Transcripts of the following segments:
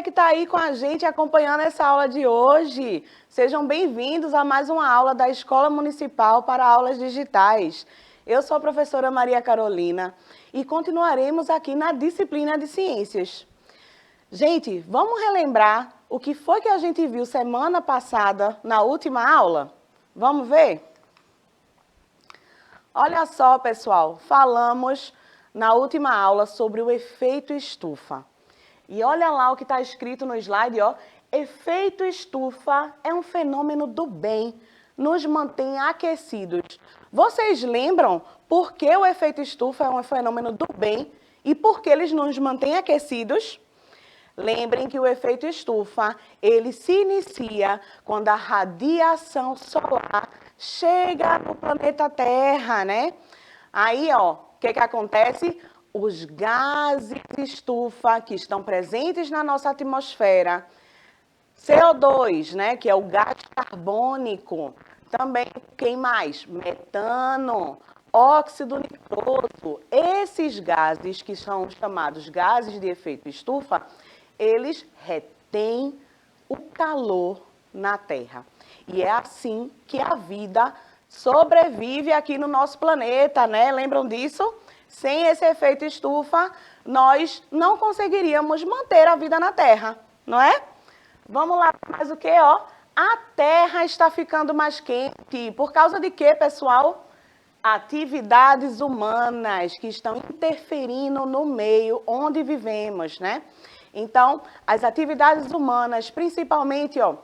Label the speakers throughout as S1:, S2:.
S1: que está aí com a gente acompanhando essa aula de hoje. Sejam bem-vindos a mais uma aula da Escola Municipal para Aulas Digitais. Eu sou a professora Maria Carolina e continuaremos aqui na disciplina de Ciências. Gente, vamos relembrar o que foi que a gente viu semana passada na última aula? Vamos ver? Olha só, pessoal, falamos na última aula sobre o efeito estufa. E olha lá o que está escrito no slide, ó. Efeito estufa é um fenômeno do bem, nos mantém aquecidos. Vocês lembram por que o efeito estufa é um fenômeno do bem e por que eles nos mantêm aquecidos? Lembrem que o efeito estufa, ele se inicia quando a radiação solar chega no planeta Terra, né? Aí, ó, o que acontece? Os gases estufa que estão presentes na nossa atmosfera, CO2, né, que é o gás carbônico, também, quem mais? Metano, óxido nitroso. Esses gases, que são chamados gases de efeito estufa, eles retêm o calor na Terra. E é assim que a vida sobrevive aqui no nosso planeta, né? Lembram disso? Sem esse efeito estufa, nós não conseguiríamos manter a vida na Terra, não é? Vamos lá, mais o que, ó? A Terra está ficando mais quente. Por causa de quê, pessoal? Atividades humanas que estão interferindo no meio onde vivemos, né? Então, as atividades humanas, principalmente, ó,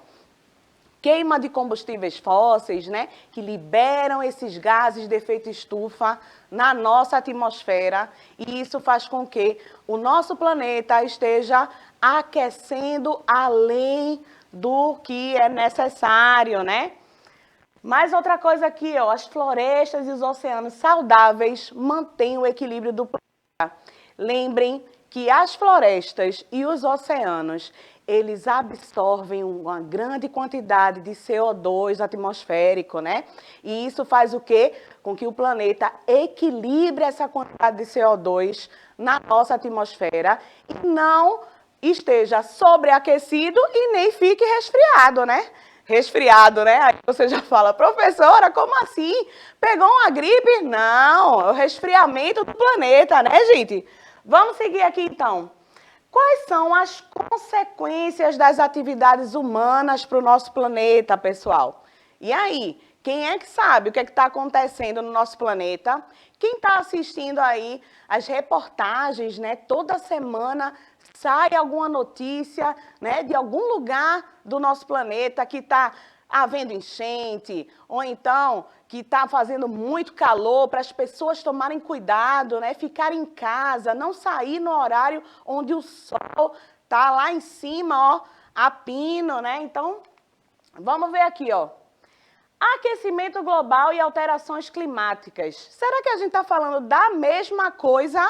S1: queima de combustíveis fósseis, né, que liberam esses gases de efeito estufa na nossa atmosfera, e isso faz com que o nosso planeta esteja aquecendo além do que é necessário, né? Mais outra coisa aqui, ó, as florestas e os oceanos saudáveis mantêm o equilíbrio do planeta. Lembrem que as florestas e os oceanos, eles absorvem uma grande quantidade de CO2 atmosférico, né? E isso faz o quê? Com que o planeta equilibre essa quantidade de CO2 na nossa atmosfera e não esteja sobreaquecido e nem fique resfriado, né? Resfriado, né? Aí você já fala, professora, como assim? Pegou uma gripe? Não, é o resfriamento do planeta, né, gente? Vamos seguir aqui, então. Quais são as consequências das atividades humanas para o nosso planeta, pessoal? E aí, quem é que sabe o que está acontecendo no nosso planeta? Quem está assistindo aí as reportagens, né? Toda semana sai alguma notícia, né, de algum lugar do nosso planeta que está havendo enchente, ou então que está fazendo muito calor, para as pessoas tomarem cuidado, né, ficarem em casa, não sair no horário onde o sol está lá em cima, ó, a pino, né? Então, vamos ver aqui, ó. Aquecimento global e alterações climáticas. Será que a gente está falando da mesma coisa?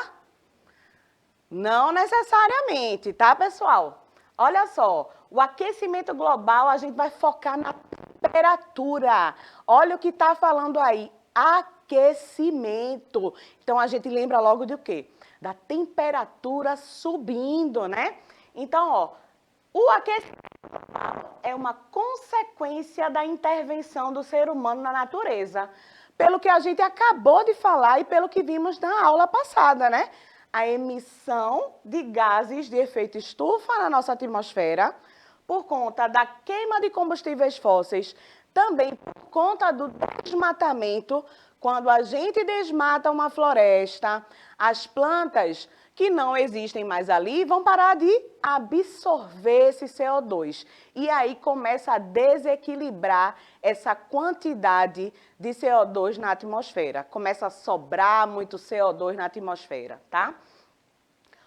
S1: Não necessariamente, tá, pessoal? Olha só, o aquecimento global, a gente vai focar na temperatura. Olha o que está falando aí, aquecimento. Então, a gente lembra logo de quê? Da temperatura subindo, né? Então, ó, o aquecimento global é uma consequência da intervenção do ser humano na natureza. Pelo que a gente acabou de falar e pelo que vimos na aula passada, né? A emissão de gases de efeito estufa na nossa atmosfera, por conta da queima de combustíveis fósseis, também por conta do desmatamento. Quando a gente desmata uma floresta, as plantas que não existem mais ali vão parar de absorver esse CO2. E aí começa a desequilibrar essa quantidade de CO2 na atmosfera. Começa a sobrar muito CO2 na atmosfera, tá?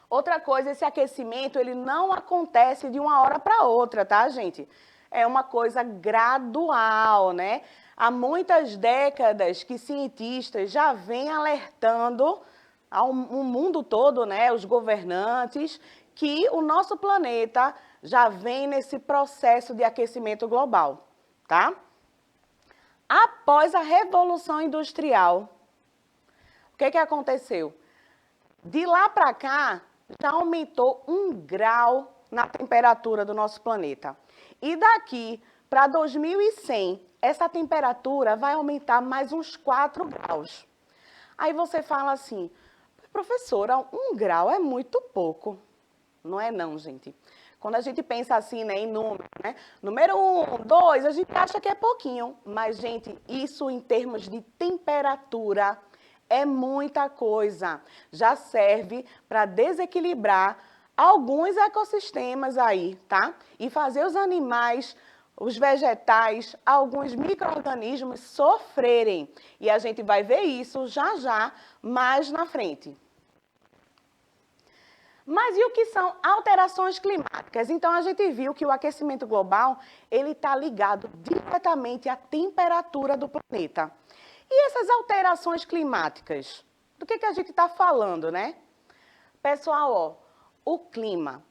S1: Outra coisa, esse aquecimento, ele não acontece de uma hora para outra, tá, gente? É uma coisa gradual, né? Há muitas décadas que cientistas já vêm alertando ao mundo todo, né, os governantes, que o nosso planeta já vem nesse processo de aquecimento global, tá? Após a Revolução Industrial, o que aconteceu? De lá para cá, já aumentou 1 grau na temperatura do nosso planeta. E daqui para 2100, essa temperatura vai aumentar mais uns 4 graus. Aí você fala assim, professora, 1 grau é muito pouco. Não é não, gente. Quando a gente pensa assim, né, em número, né? Número 1, 2, a gente acha que é pouquinho. Mas, gente, isso em termos de temperatura é muita coisa. Já serve para desequilibrar alguns ecossistemas aí, tá? E fazer os animais, os vegetais, alguns micro-organismos sofrerem. E a gente vai ver isso já mais na frente. Mas e o que são alterações climáticas? Então, a gente viu que o aquecimento global, ele está ligado diretamente à temperatura do planeta. E essas alterações climáticas? Do que a gente está falando, né? Pessoal, ó, o clima,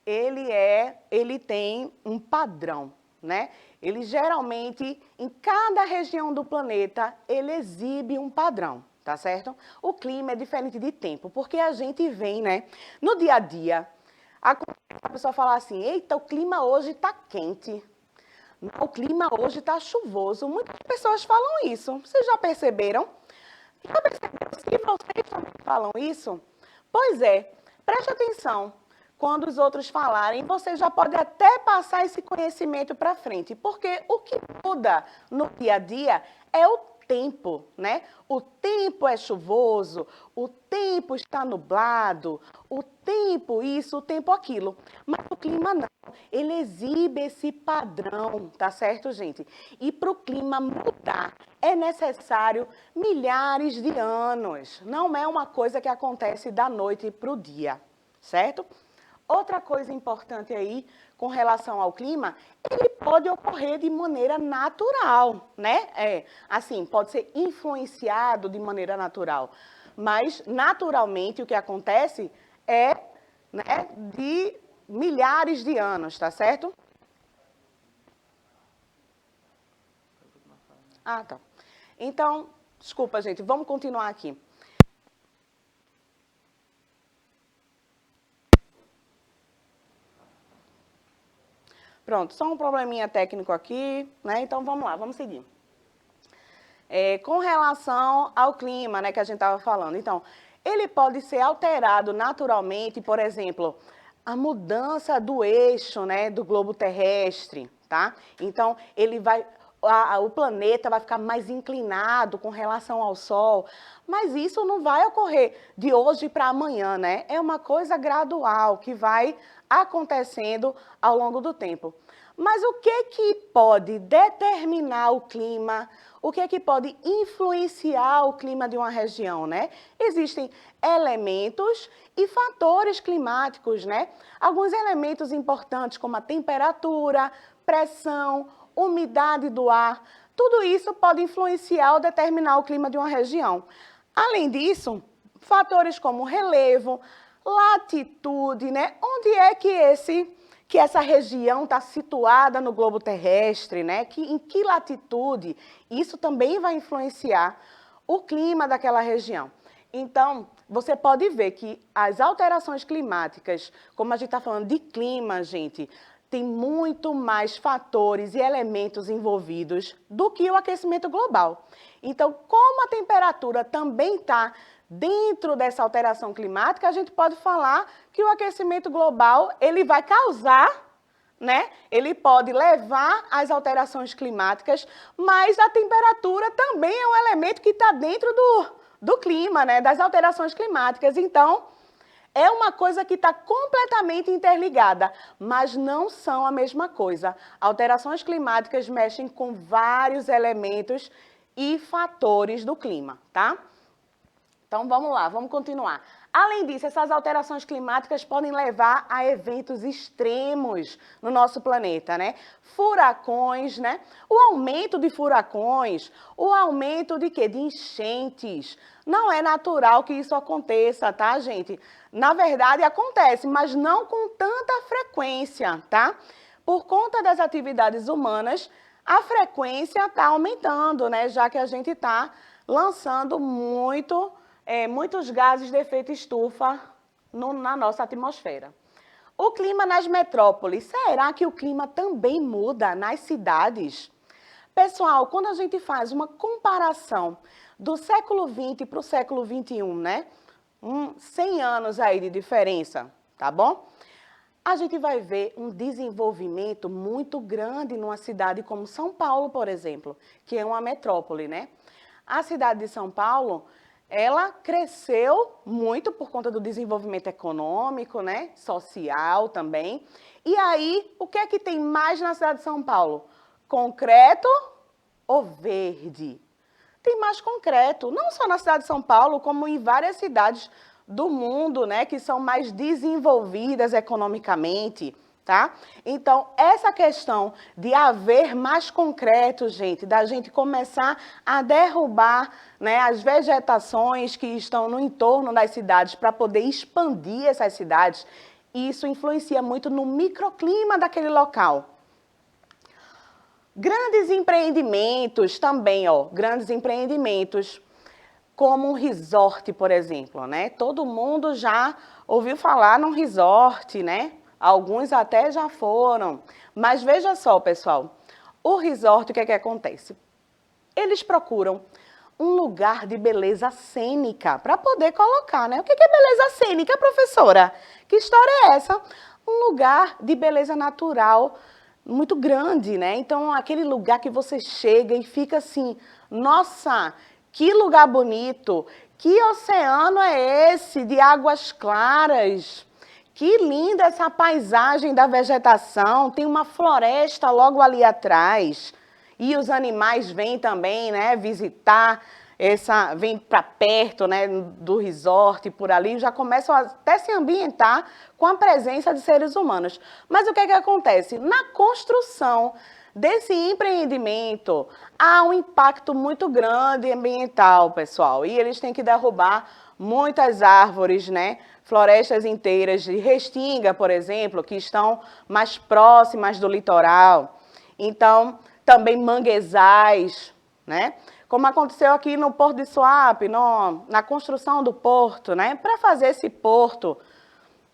S1: ele tem um padrão, né? Ele geralmente, em cada região do planeta, ele exibe um padrão. Tá certo? O clima é diferente de tempo, porque a gente vem, né, no dia a dia, a pessoa fala assim, eita, o clima hoje está quente, o clima hoje está chuvoso. Muitas pessoas falam isso, vocês já perceberam? Já perceberam? Se vocês também falam isso, pois é, preste atenção. Quando os outros falarem, você já pode até passar esse conhecimento para frente, porque o que muda no dia a dia é o tempo, né? O tempo é chuvoso, o tempo está nublado, o tempo isso, o tempo aquilo. Mas o clima não. Ele exibe esse padrão, tá certo, gente? E para o clima mudar, é necessário milhares de anos. Não é uma coisa que acontece da noite para o dia, certo? Outra coisa importante aí, com relação ao clima, ele pode ocorrer de maneira natural, né? Assim, pode ser influenciado de maneira natural. Mas, naturalmente, o que acontece é, né, de milhares de anos, tá certo? Ah, tá. Então, desculpa, gente, vamos continuar aqui. Pronto, só um probleminha técnico aqui, né? Então, vamos lá, vamos seguir. Com relação ao clima, né, que a gente estava falando. Então, ele pode ser alterado naturalmente, por exemplo, a mudança do eixo, né, do globo terrestre, tá? Então, o planeta vai ficar mais inclinado com relação ao Sol, mas isso não vai ocorrer de hoje para amanhã, né? É uma coisa gradual que vai acontecendo ao longo do tempo. Mas o que pode determinar o clima? O que pode influenciar o clima de uma região, né? Existem elementos e fatores climáticos, né? Alguns elementos importantes como a temperatura, pressão, umidade do ar, tudo isso pode influenciar ou determinar o clima de uma região. Além disso, fatores como relevo, latitude, né? Onde é que essa região está situada no globo terrestre, né? Em que latitude? Isso também vai influenciar o clima daquela região. Então, você pode ver que as alterações climáticas, como a gente está falando de clima, gente, tem muito mais fatores e elementos envolvidos do que o aquecimento global. Então, como a temperatura também está dentro dessa alteração climática, a gente pode falar que o aquecimento global ele vai causar, né? Ele pode levar às alterações climáticas, mas a temperatura também é um elemento que está dentro do clima, né? Das alterações climáticas. Então, é uma coisa que está completamente interligada, mas não são a mesma coisa. Alterações climáticas mexem com vários elementos e fatores do clima, tá? Então, vamos lá, vamos continuar. Além disso, essas alterações climáticas podem levar a eventos extremos no nosso planeta, né? Furacões, né? O aumento de furacões, o aumento de quê? De enchentes. Não é natural que isso aconteça, tá, gente? Na verdade, acontece, mas não com tanta frequência, tá? Por conta das atividades humanas, a frequência está aumentando, né? Já que a gente está lançando muitos gases de efeito estufa na nossa atmosfera. O clima nas metrópoles, será que o clima também muda nas cidades? Pessoal, quando a gente faz uma comparação do século XX para o século XXI, né? 100 anos aí de diferença, tá bom? A gente vai ver um desenvolvimento muito grande numa cidade como São Paulo, por exemplo, que é uma metrópole, né? A cidade de São Paulo, ela cresceu muito por conta do desenvolvimento econômico, né? Social também. E aí, o que é que tem mais na cidade de São Paulo? Concreto ou verde? Tem mais concreto, não só na cidade de São Paulo, como em várias cidades do mundo, né, que são mais desenvolvidas economicamente, tá? Então, essa questão de haver mais concreto, gente, da gente começar a derrubar, né, as vegetações que estão no entorno das cidades para poder expandir essas cidades, isso influencia muito no microclima daquele local. Grandes empreendimentos também, ó, grandes empreendimentos, como um resort, por exemplo, né? Todo mundo já ouviu falar num resort, né? Alguns até já foram. Mas veja só, pessoal, o resort, o que é que acontece? Eles procuram um lugar de beleza cênica para poder colocar, né? O que é beleza cênica, professora? Que história é essa? Um lugar de beleza natural muito grande, né? Então, aquele lugar que você chega e fica assim, nossa, que lugar bonito, que oceano é esse de águas claras, que linda essa paisagem da vegetação, tem uma floresta logo ali atrás, e os animais vêm também, né, visitar, vêm para perto, né, do resort, por ali, já começam a até se ambientar com a presença de seres humanos. Mas o que é que acontece? Na construção desse empreendimento, há um impacto muito grande ambiental, pessoal, e eles têm que derrubar muitas árvores, né, florestas inteiras de restinga, por exemplo, que estão mais próximas do litoral. Então, também manguezais, né? Como aconteceu aqui no Porto de Suape, na construção do porto, né? Para fazer esse porto,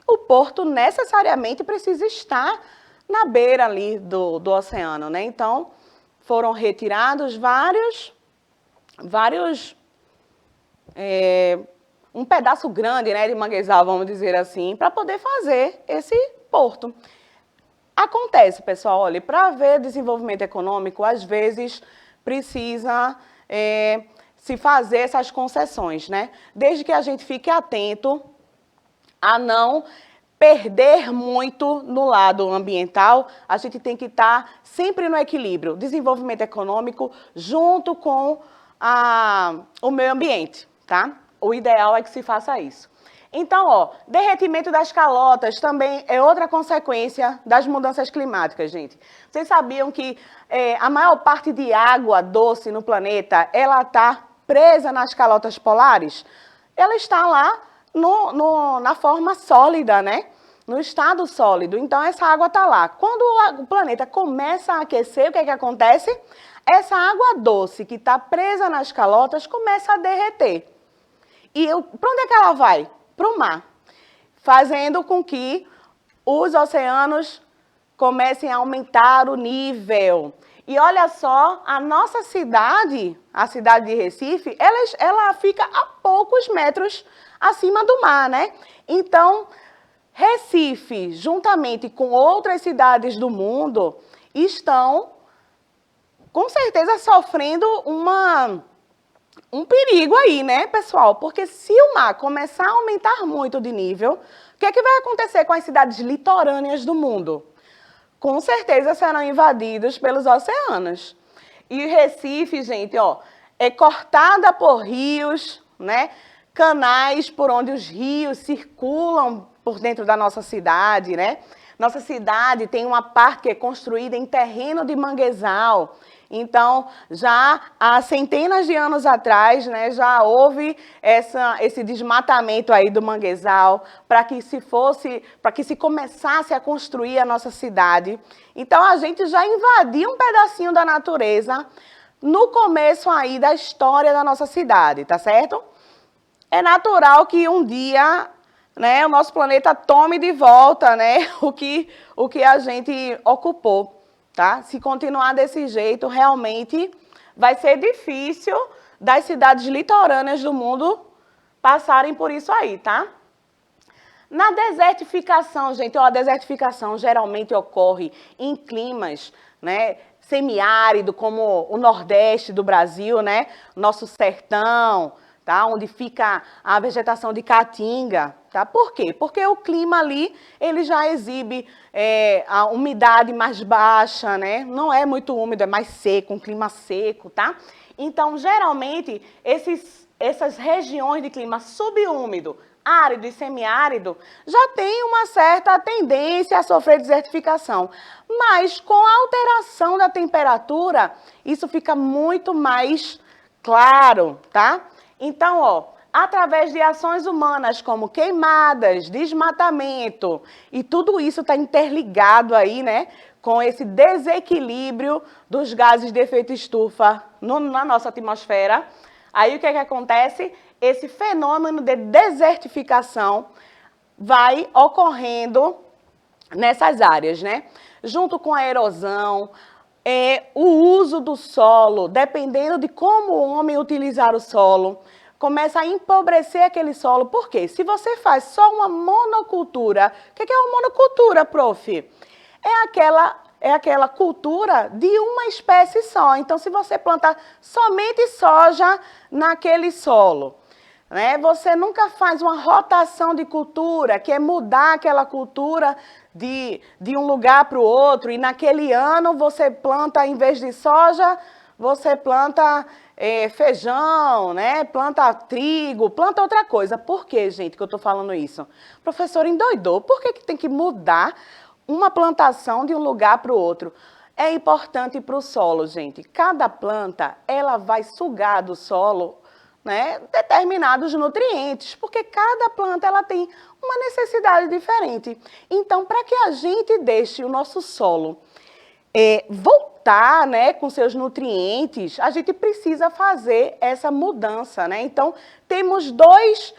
S1: o porto necessariamente precisa estar na beira ali do oceano, né? Então, foram retirados um pedaço grande, né, de manguezal, vamos dizer assim, para poder fazer esse porto. Acontece, pessoal, olha, para haver desenvolvimento econômico, às vezes precisa se fazer essas concessões, né? Desde que a gente fique atento a não perder muito no lado ambiental, a gente tem que estar sempre no equilíbrio, desenvolvimento econômico junto com o meio ambiente, tá? O ideal é que se faça isso. Então, ó, derretimento das calotas também é outra consequência das mudanças climáticas, gente. Vocês sabiam que a maior parte de água doce no planeta, ela está presa nas calotas polares? Ela está lá na forma sólida, né? No estado sólido. Então, essa água está lá. Quando o planeta começa a aquecer, o que é que acontece? Essa água doce que está presa nas calotas começa a derreter. E para onde é que ela vai? Para o mar, fazendo com que os oceanos comecem a aumentar o nível. E olha só, a nossa cidade, a cidade de Recife, ela fica a poucos metros acima do mar, né? Então, Recife, juntamente com outras cidades do mundo, estão, com certeza, sofrendo um perigo aí, né, pessoal? Porque se o mar começar a aumentar muito de nível, o que é que vai acontecer com as cidades litorâneas do mundo? Com certeza serão invadidos pelos oceanos. E Recife, gente, ó, é cortada por rios, né? Canais por onde os rios circulam por dentro da nossa cidade, né? Nossa cidade tem uma parte que é construída em terreno de manguezal. Então, já há centenas de anos atrás, né, já houve esse desmatamento aí do manguezal para que se começasse a construir a nossa cidade. Então, a gente já invadiu um pedacinho da natureza no começo aí da história da nossa cidade, tá certo? É natural que um dia né, o nosso planeta tome de volta, né, o que a gente ocupou, tá? Se continuar desse jeito, realmente vai ser difícil das cidades litorâneas do mundo passarem por isso aí, tá? Na desertificação, gente, a desertificação geralmente ocorre em climas, né, semiárido, como o Nordeste do Brasil, né, nosso sertão, tá, onde fica a vegetação de caatinga, tá? Por quê? Porque o clima ali, ele já exibe a umidade mais baixa, né, não é muito úmido, é mais seco, um clima seco, tá? Então, geralmente, essas regiões de clima subúmido, árido e semiárido, já tem uma certa tendência a sofrer desertificação. Mas com a alteração da temperatura, isso fica muito mais claro, tá? Então, ó, através de ações humanas como queimadas, desmatamento, e tudo isso está interligado aí, né, com esse desequilíbrio dos gases de efeito estufa na nossa atmosfera. Aí o que é que acontece? Esse fenômeno de desertificação vai ocorrendo nessas áreas, né? Junto com a erosão, o uso do solo, dependendo de como o homem utilizar o solo, começa a empobrecer aquele solo. Por quê? Se você faz só uma monocultura, o que é uma monocultura, prof? É aquela cultura de uma espécie só. Então, se você plantar somente soja naquele solo, né, você nunca faz uma rotação de cultura, que é mudar aquela cultura de um lugar para o outro, e naquele ano você planta, em vez de soja, você planta feijão, né, planta trigo, planta outra coisa. Por que, gente, que eu estou falando isso? O professor endoidou. Por que tem que mudar uma plantação de um lugar para o outro? É importante para o solo, gente. Cada planta, ela vai sugar do solo, né, determinados nutrientes, porque cada planta ela tem uma necessidade diferente. Então, para que a gente deixe o nosso solo voltar, né, com seus nutrientes, a gente precisa fazer essa mudança, né? Então, temos dois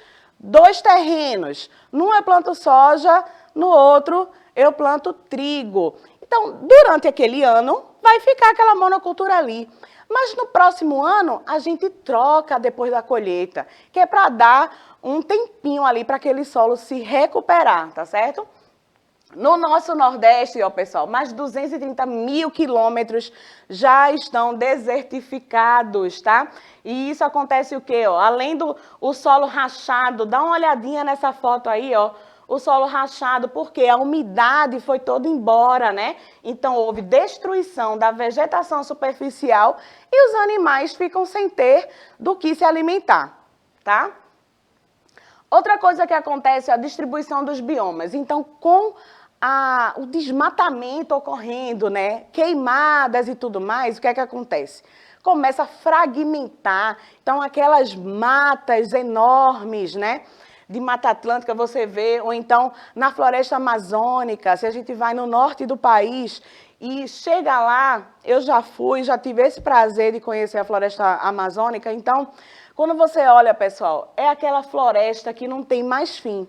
S1: terrenos. Num eu planto soja, no outro eu planto trigo. Então, durante aquele ano, vai ficar aquela monocultura ali. Mas no próximo ano, a gente troca depois da colheita, que é para dar um tempinho ali para aquele solo se recuperar, tá certo? No nosso Nordeste, ó, pessoal, mais de 230 mil quilômetros já estão desertificados, tá? E isso acontece o quê? Ó? Além do solo rachado, dá uma olhadinha nessa foto aí, ó. O solo rachado, porque a umidade foi toda embora, né? Então, houve destruição da vegetação superficial e os animais ficam sem ter do que se alimentar, tá? Outra coisa que acontece é a distribuição dos biomas. Então, com o desmatamento ocorrendo, né? Queimadas e tudo mais, o que é que acontece? Começa a fragmentar. Então, aquelas matas enormes, né? De Mata Atlântica você vê, ou então na floresta amazônica, se a gente vai no norte do país e chega lá, eu já fui, já tive esse prazer de conhecer a floresta amazônica, então, quando você olha, pessoal, é aquela floresta que não tem mais fim.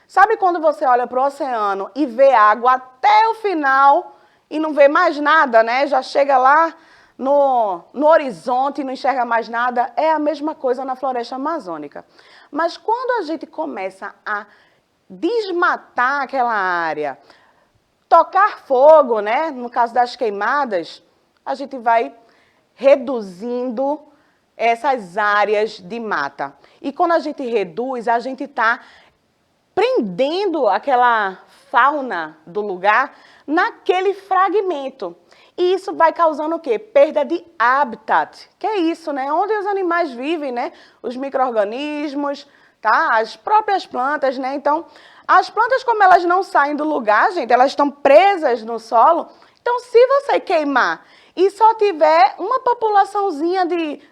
S1: Sabe quando você olha para o oceano e vê água até o final e não vê mais nada, né? Já chega lá no horizonte e não enxerga mais nada? É a mesma coisa na floresta amazônica. Mas quando a gente começa a desmatar aquela área, tocar fogo, né? No caso das queimadas, a gente vai reduzindo essas áreas de mata. E quando a gente reduz, a gente está prendendo aquela fauna do lugar naquele fragmento. E isso vai causando o quê? Perda de habitat, que é isso, né? Onde os animais vivem, né? Os micro-organismos, tá? As próprias plantas, né? Então, as plantas, como elas não saem do lugar, gente, elas estão presas no solo. Então, se você queimar e só tiver uma populaçãozinha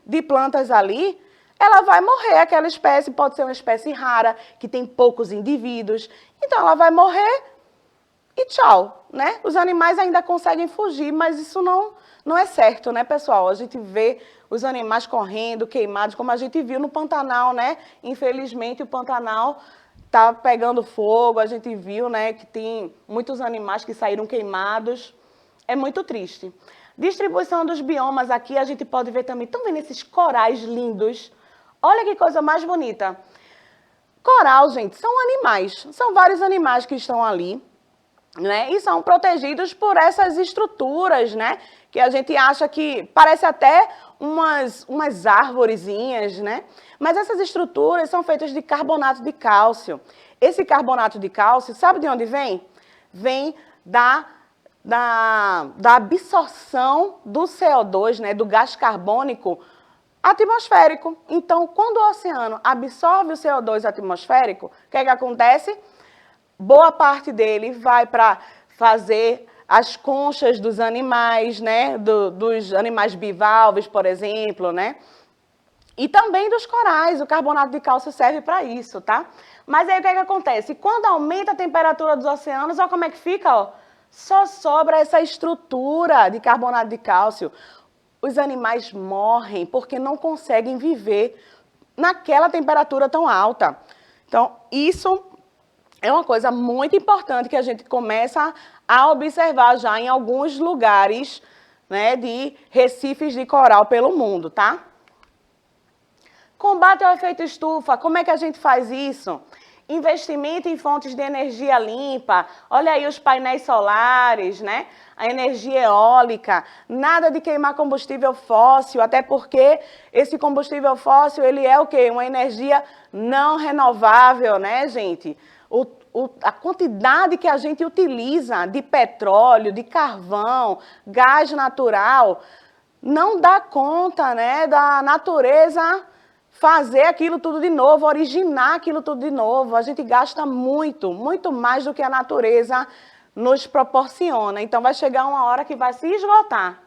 S1: de plantas ali, ela vai morrer. Aquela espécie pode ser uma espécie rara, que tem poucos indivíduos. Então, ela vai morrer e tchau, né? Os animais ainda conseguem fugir, mas isso não é certo, né, pessoal? A gente vê os animais correndo, queimados, como a gente viu no Pantanal, né? Infelizmente, o Pantanal está pegando fogo, a gente viu, né, que tem muitos animais que saíram queimados. É muito triste. Distribuição dos biomas aqui, a gente pode ver também. Estão vendo esses corais lindos? Olha que coisa mais bonita. Coral, gente, são animais. São vários animais que estão ali, né? E são protegidos por essas estruturas, né? Que a gente acha que parece até umas árvorezinhas, né? Mas essas estruturas são feitas de carbonato de cálcio. Esse carbonato de cálcio, sabe de onde vem? Vem da absorção do CO2, né, do gás carbônico atmosférico. Então, quando o oceano absorve o CO2 atmosférico, o que é que acontece? Boa parte dele vai para fazer as conchas dos animais, né, dos animais bivalves, por exemplo, né? E também dos corais, o carbonato de cálcio serve para isso, tá? Mas aí o que é que acontece? Quando aumenta a temperatura dos oceanos, olha como é que fica, ó. Só sobra essa estrutura de carbonato de cálcio. Os animais morrem porque não conseguem viver naquela temperatura tão alta. Então, isso é uma coisa muito importante que a gente começa a observar já em alguns lugares, né, de recifes de coral pelo mundo, tá? Combate ao efeito estufa, como é que a gente faz isso? Investimento em fontes de energia limpa, olha aí os painéis solares, né? A energia eólica, nada de queimar combustível fóssil, até porque esse combustível fóssil, ele é o quê? Uma energia não renovável, né, gente? A quantidade que a gente utiliza de petróleo, de carvão, gás natural, não dá conta, né, da natureza fazer aquilo tudo de novo, originar aquilo tudo de novo. A gente gasta muito, muito mais do que a natureza nos proporciona. Então, vai chegar uma hora que vai se esgotar.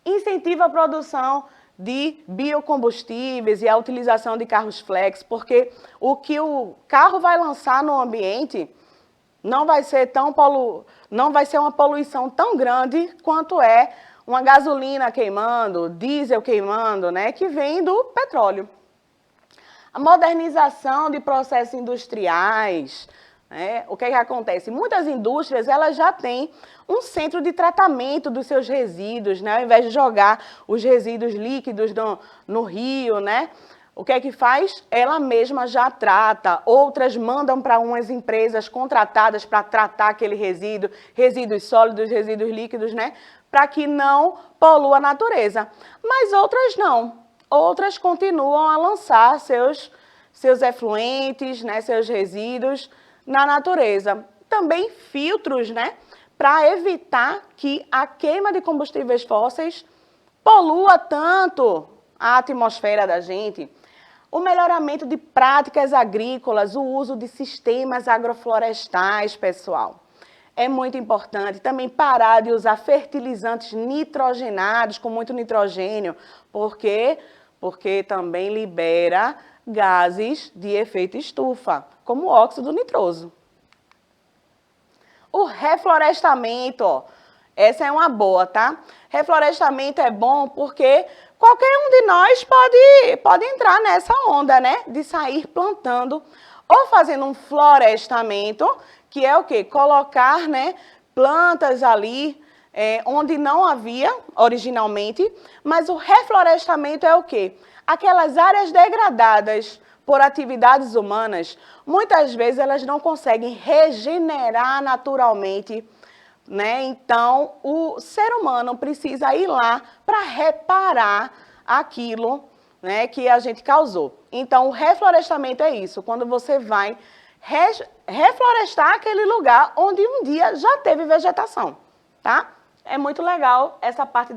S1: Incentiva a produção de biocombustíveis e a utilização de carros flex, porque o que o carro vai lançar no ambiente não vai ser uma poluição tão grande quanto é uma gasolina queimando, diesel queimando, né, que vem do petróleo. A modernização de processos industriais, né? O que é que acontece? Muitas indústrias elas já têm um centro de tratamento dos seus resíduos, né? Ao invés de jogar os resíduos líquidos no rio, né? O que é que faz? Ela mesma já trata, outras mandam para umas empresas contratadas para tratar aquele resíduo, resíduos sólidos, resíduos líquidos, né? Para que não polua a natureza. Mas outras não. Outras continuam a lançar seus efluentes, né, seus resíduos na natureza. Também filtros, né, para evitar que a queima de combustíveis fósseis polua tanto a atmosfera da gente. O melhoramento de práticas agrícolas, o uso de sistemas agroflorestais, pessoal. É muito importante também parar de usar fertilizantes nitrogenados, com muito nitrogênio. Por quê? Porque também libera gases de efeito estufa, como o óxido nitroso. O reflorestamento, ó, essa é uma boa, tá? Reflorestamento é bom porque qualquer um de nós pode entrar nessa onda, né? De sair plantando ou fazendo um florestamento, que é o quê? Colocar, né, plantas ali onde não havia originalmente, mas o reflorestamento é o quê? Aquelas áreas degradadas por atividades humanas, muitas vezes elas não conseguem regenerar naturalmente, né? Então, o ser humano precisa ir lá para reparar aquilo, né, que a gente causou. Então, o reflorestamento é isso, quando você vai reflorestar aquele lugar onde um dia já teve vegetação, tá? É muito legal essa parte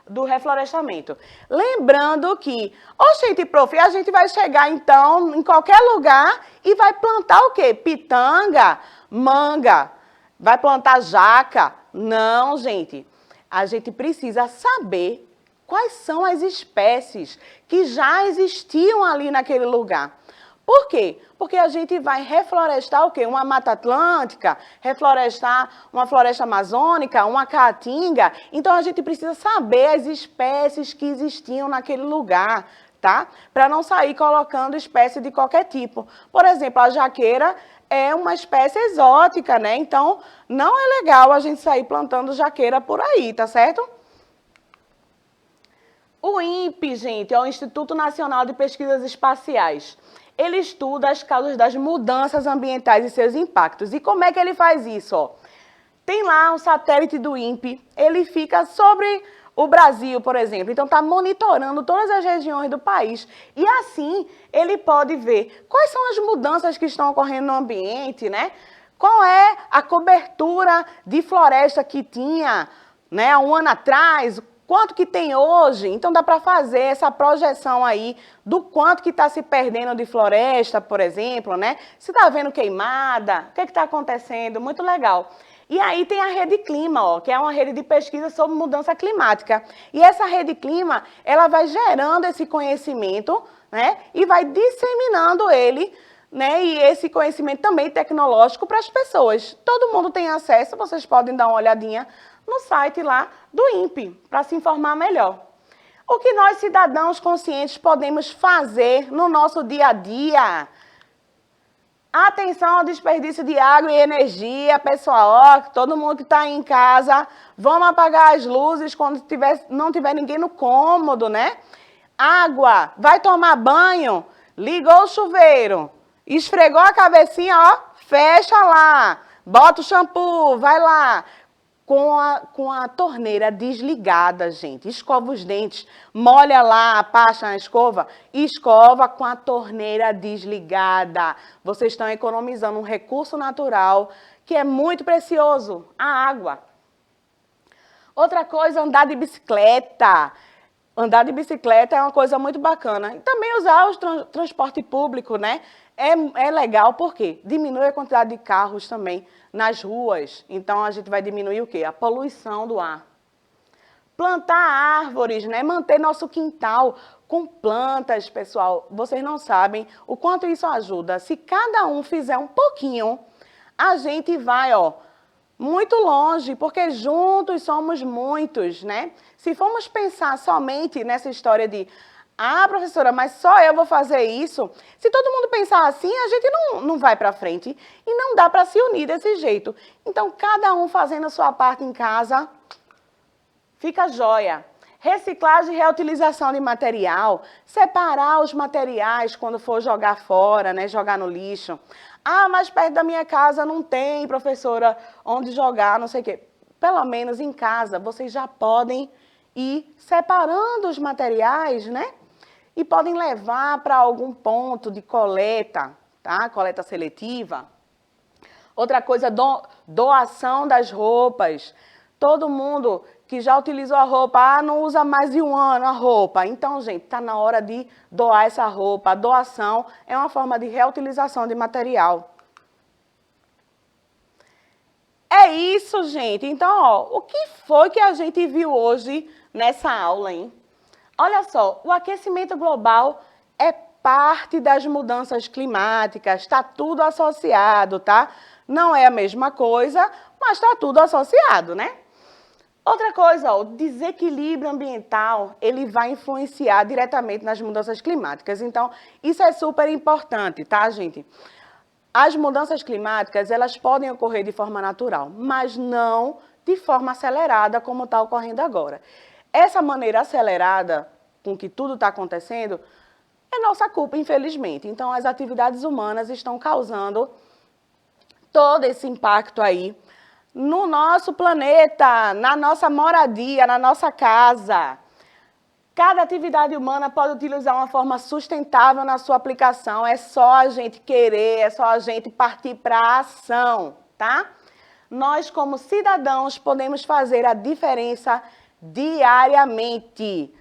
S1: do reflorestamento. Lembrando que, gente, prof, a gente vai chegar, então, em qualquer lugar e vai plantar o quê? Pitanga, manga, vai plantar jaca? Não, gente. A gente precisa saber quais são as espécies que já existiam ali naquele lugar. Por quê? Porque a gente vai reflorestar o quê? Uma mata atlântica, reflorestar uma floresta amazônica, uma caatinga. Então, a gente precisa saber as espécies que existiam naquele lugar. tá? Para não sair colocando espécie de qualquer tipo. Por exemplo, a jaqueira é uma espécie exótica, né? Então, não é legal a gente sair plantando jaqueira por aí, tá certo? O INPE, gente, é o Instituto Nacional de Pesquisas Espaciais. Ele estuda as causas das mudanças ambientais e seus impactos. E como é que ele faz isso? Ó? Tem lá um satélite do INPE, ele fica sobre o Brasil, por exemplo. Então, está monitorando todas as regiões do país. E assim, ele pode ver quais são as mudanças que estão ocorrendo no ambiente, né? Qual é a cobertura de floresta que tinha, né, há um ano atrás, quanto que tem hoje. Então, dá para fazer essa projeção aí do quanto que está se perdendo de floresta, por exemplo, né? Se está havendo queimada, o que está acontecendo? Muito legal. E aí tem a Rede Clima, ó, que é uma rede de pesquisa sobre mudança climática. E essa Rede Clima, ela vai gerando esse conhecimento, né, e vai disseminando ele, né, e esse conhecimento também tecnológico para as pessoas. Todo mundo tem acesso, vocês podem dar uma olhadinha no site lá do INPE, para se informar melhor. O que nós, cidadãos conscientes, podemos fazer no nosso dia a dia? Atenção ao desperdício de água e energia, pessoal. Ó, todo mundo que está em casa, vamos apagar as luzes quando não tiver ninguém no cômodo, né? Água, vai tomar banho, ligou o chuveiro, esfregou a cabecinha, ó, fecha lá, bota o shampoo, vai lá. Com a torneira desligada, gente. Escova os dentes, molha lá a pasta na escova, escova com a torneira desligada. Vocês estão economizando um recurso natural que é muito precioso, a água. Outra coisa, andar de bicicleta. Andar de bicicleta é uma coisa muito bacana. E também usar o transporte público, né? É legal porque diminui a quantidade de carros também nas ruas. Então, a gente vai diminuir o quê? A poluição do ar. Plantar árvores, né? Manter nosso quintal com plantas, pessoal. Vocês não sabem o quanto isso ajuda. Se cada um fizer um pouquinho, a gente vai, ó, muito longe, porque juntos somos muitos, né? Se formos pensar somente nessa história de professora, mas só eu vou fazer isso. Se todo mundo pensar assim, a gente não vai para frente. E não dá para se unir desse jeito. Então, cada um fazendo a sua parte em casa, fica jóia. Reciclagem e reutilização de material. Separar os materiais quando for jogar fora, né? Jogar no lixo. Mas perto da minha casa não tem, professora, onde jogar, não sei o quê. Pelo menos em casa, vocês já podem ir separando os materiais, né? E podem levar para algum ponto de coleta, tá? Coleta seletiva. Outra coisa, doação das roupas. Todo mundo que já utilizou a roupa, não usa mais de um ano a roupa. Então, gente, está na hora de doar essa roupa. A doação é uma forma de reutilização de material. É isso, gente. Então, ó, o que foi que a gente viu hoje nessa aula, hein? Olha só, o aquecimento global é parte das mudanças climáticas, está tudo associado, tá? Não é a mesma coisa, mas está tudo associado, né? Outra coisa, ó, o desequilíbrio ambiental, ele vai influenciar diretamente nas mudanças climáticas. Então, isso é super importante, tá, gente? As mudanças climáticas, elas podem ocorrer de forma natural, mas não de forma acelerada, como está ocorrendo agora. Essa maneira acelerada com que tudo está acontecendo é nossa culpa, infelizmente. Então, as atividades humanas estão causando todo esse impacto aí no nosso planeta, na nossa moradia, na nossa casa. Cada atividade humana pode utilizar uma forma sustentável na sua aplicação. É só a gente querer, é só a gente partir para a ação, tá? Nós, como cidadãos, podemos fazer a diferença diariamente.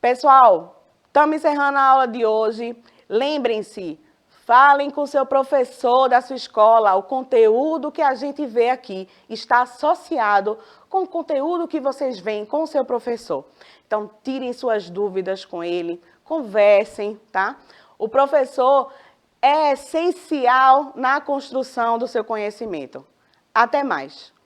S1: Pessoal, estamos encerrando a aula de hoje. Lembrem-se, falem com o seu professor da sua escola. O conteúdo que a gente vê aqui está associado com o conteúdo que vocês veem com o seu professor. Então, tirem suas dúvidas com ele, conversem, tá? O professor é essencial na construção do seu conhecimento. Até mais!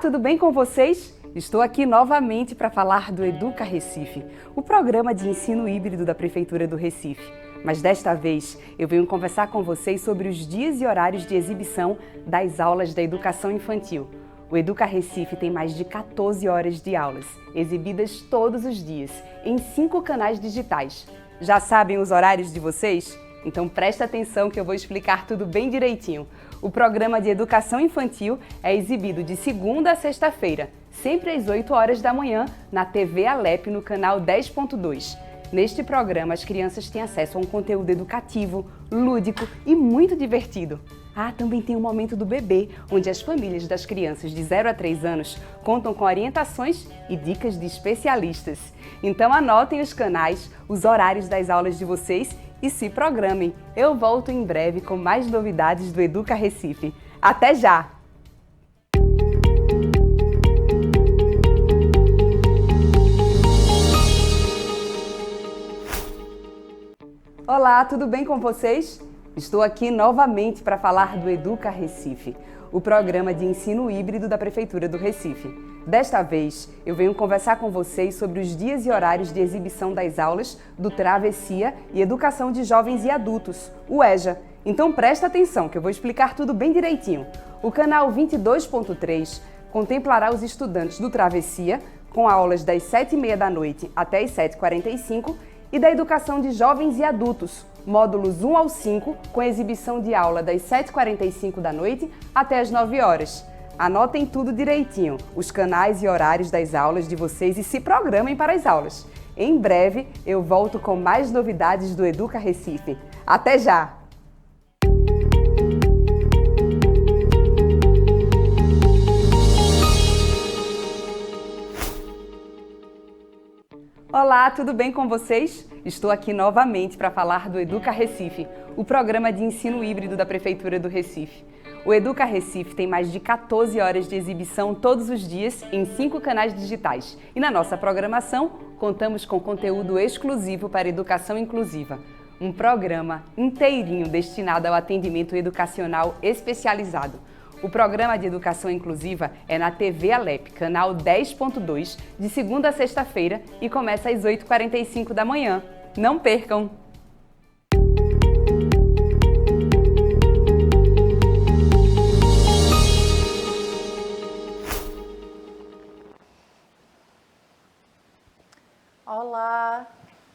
S2: tudo bem com vocês? Estou aqui novamente para falar do Educa Recife, o programa de ensino híbrido da Prefeitura do Recife. Mas desta vez eu venho conversar com vocês sobre os dias e horários de exibição das aulas da educação infantil. O Educa Recife tem mais de 14 horas de aulas, exibidas todos os dias, em 5 canais digitais. Já sabem os horários de vocês? Então presta atenção que eu vou explicar tudo bem direitinho. O programa de educação infantil é exibido de segunda a sexta-feira, sempre às 8 horas da manhã, na TV Alep, no canal 10.2. Neste programa, as crianças têm acesso a um conteúdo educativo, lúdico e muito divertido. Também tem o Momento do Bebê, onde as famílias das crianças de 0 a 3 anos contam com orientações e dicas de especialistas. Então anotem os canais, os horários das aulas de vocês e se programem. Eu volto em breve com mais novidades do Educa Recife. Até já! Olá, tudo bem com vocês? Estou aqui novamente para falar do Educa Recife, o programa de ensino híbrido da Prefeitura do Recife. Desta vez, eu venho conversar com vocês sobre os dias e horários de exibição das aulas do Travessia e Educação de Jovens e Adultos, o EJA. Então presta atenção que eu vou explicar tudo bem direitinho. O canal 22.3 contemplará os estudantes do Travessia com aulas das 7h30 da noite até as 7h45 e da Educação de Jovens e Adultos, módulos 1 ao 5, com exibição de aula das 7h45 da noite até as 9 horas. Anotem tudo direitinho, os canais e horários das aulas de vocês e se programem para as aulas. Em breve, eu volto com mais novidades do Educa Recife. Até já! Olá, tudo bem com vocês? Estou aqui novamente para falar do Educa Recife, o programa de ensino híbrido da Prefeitura do Recife. O Educa Recife tem mais de 14 horas de exibição todos os dias em 5 canais digitais. E na nossa programação, contamos com conteúdo exclusivo para educação inclusiva. Um programa inteirinho destinado ao atendimento educacional especializado. O programa de educação inclusiva é na TV Alep, canal 10.2, de segunda a sexta-feira e começa às 8h45 da manhã. Não percam!
S3: Olá,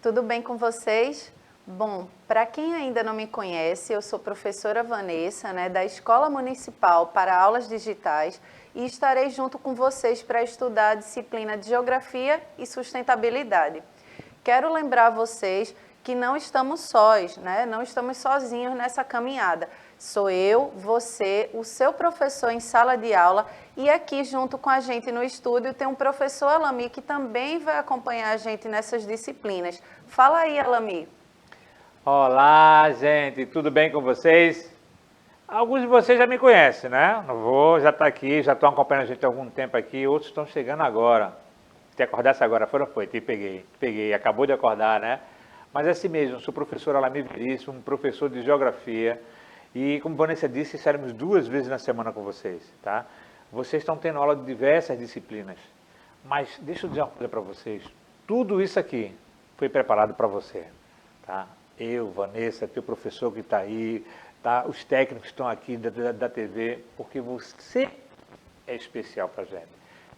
S3: tudo bem com vocês? Bom, para quem ainda não me conhece, eu sou professora Vanessa, da Escola Municipal para Aulas Digitais e estarei junto com vocês para estudar a disciplina de Geografia e Sustentabilidade. Quero lembrar vocês que não estamos sós, não estamos sozinhos nessa caminhada. Sou eu, você, o seu professor em sala de aula e aqui junto com a gente no estúdio tem um professor Alami que também vai acompanhar a gente nessas disciplinas. Fala aí, Alami.
S4: Olá, gente, tudo bem com vocês? Alguns de vocês já me conhecem, né? Já está aqui, já estão acompanhando a gente há algum tempo aqui, outros estão chegando agora. Te acordasse agora, foi, te peguei, acabou de acordar, né? Mas é assim mesmo, sou professor Alami Veríssimo, um professor de Geografia e, como Vanessa disse, estaremos 2 vezes na semana com vocês, tá? Vocês estão tendo aula de diversas disciplinas, mas deixa eu dizer uma coisa para vocês, tudo isso aqui foi preparado para você, tá? Eu, Vanessa, teu professor que está aí, tá? Os técnicos que estão aqui da TV, porque você é especial para a gente.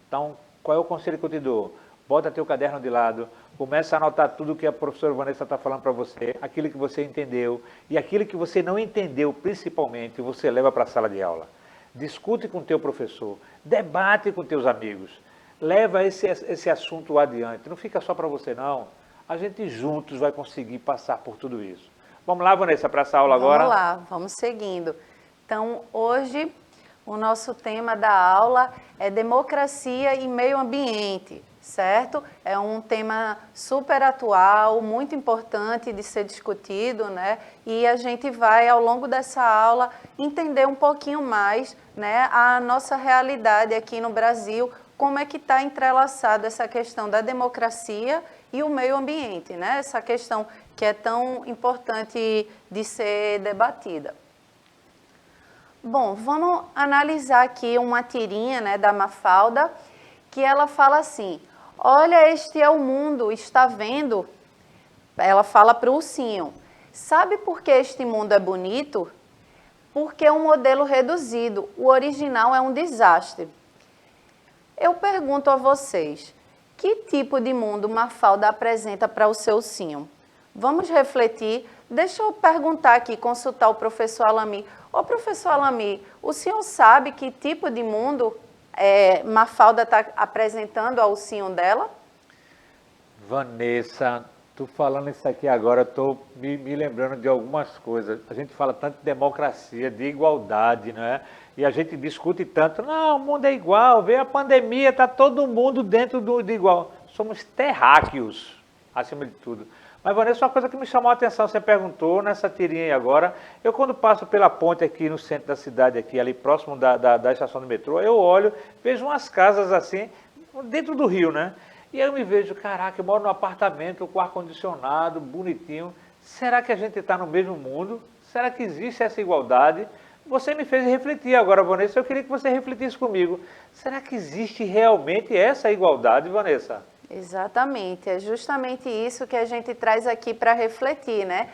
S4: Então, qual é o conselho que eu te dou? Bota teu caderno de lado, começa a anotar tudo que a professora Vanessa está falando para você, aquilo que você entendeu e aquilo que você não entendeu, principalmente, você leva para a sala de aula. Discute com teu professor, debate com teus amigos, leva esse assunto adiante, não fica só para você não. A gente juntos vai conseguir passar por tudo isso. Vamos lá, Vanessa, para essa aula agora?
S3: Vamos lá, vamos seguindo. Então, hoje, o nosso tema da aula é democracia e meio ambiente, certo? É um tema super atual, muito importante de ser discutido, E a gente vai, ao longo dessa aula, entender um pouquinho mais, a nossa realidade aqui no Brasil, como é que está entrelaçada essa questão da democracia e o meio ambiente, Essa questão que é tão importante de ser debatida. Bom, vamos analisar aqui uma tirinha, né, da Mafalda, que ela fala assim: olha, este é o mundo, está vendo? Ela fala para o ursinho: sabe por que este mundo é bonito? Porque é um modelo reduzido, o original é um desastre. Eu pergunto a vocês, que tipo de mundo Mafalda apresenta para o seu ursinho? Vamos refletir. Deixa eu perguntar aqui, consultar o professor Alami. Ô, professor Alami, o senhor sabe que tipo de mundo Mafalda está apresentando ao ursinho dela?
S4: Vanessa, tu falando isso aqui agora, eu estou me lembrando de algumas coisas. A gente fala tanto de democracia, de igualdade, né? E a gente discute tanto, não, o mundo é igual, veio a pandemia, está todo mundo dentro de igual. Somos terráqueos, acima de tudo. Mas, Vanessa, uma coisa que me chamou a atenção, você perguntou nessa tirinha aí agora, eu quando passo pela ponte aqui no centro da cidade, aqui, ali próximo da estação do metrô, eu olho, vejo umas casas assim, dentro do Rio, né? E aí eu me vejo, caraca, eu moro num apartamento com ar-condicionado, bonitinho, será que a gente está no mesmo mundo? Será que existe essa igualdade? Você me fez refletir agora, Vanessa, eu queria que você refletisse comigo. Será que existe realmente essa igualdade, Vanessa?
S3: Exatamente, é justamente isso que a gente traz aqui para refletir, né?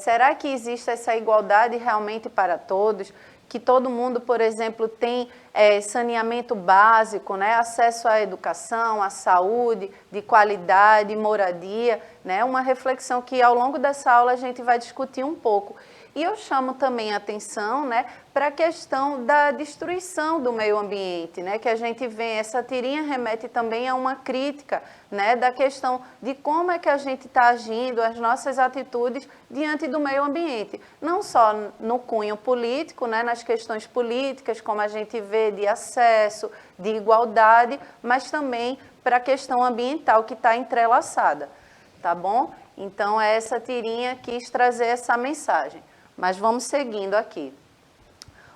S3: Será que existe essa igualdade realmente para todos? Que todo mundo, por exemplo, tem saneamento básico, né? Acesso à educação, à saúde, de qualidade, moradia, né? Uma reflexão que ao longo dessa aula a gente vai discutir um pouco. E eu chamo também a atenção, né, para a questão da destruição do meio ambiente, né, que a gente vê, essa tirinha remete também a uma crítica, né, da questão de como é que a gente está agindo, as nossas atitudes diante do meio ambiente. Não só no cunho político, né, nas questões políticas, como a gente vê de acesso, de igualdade, mas também para a questão ambiental que está entrelaçada, tá bom? Então, essa tirinha quis trazer essa mensagem. Mas vamos seguindo aqui.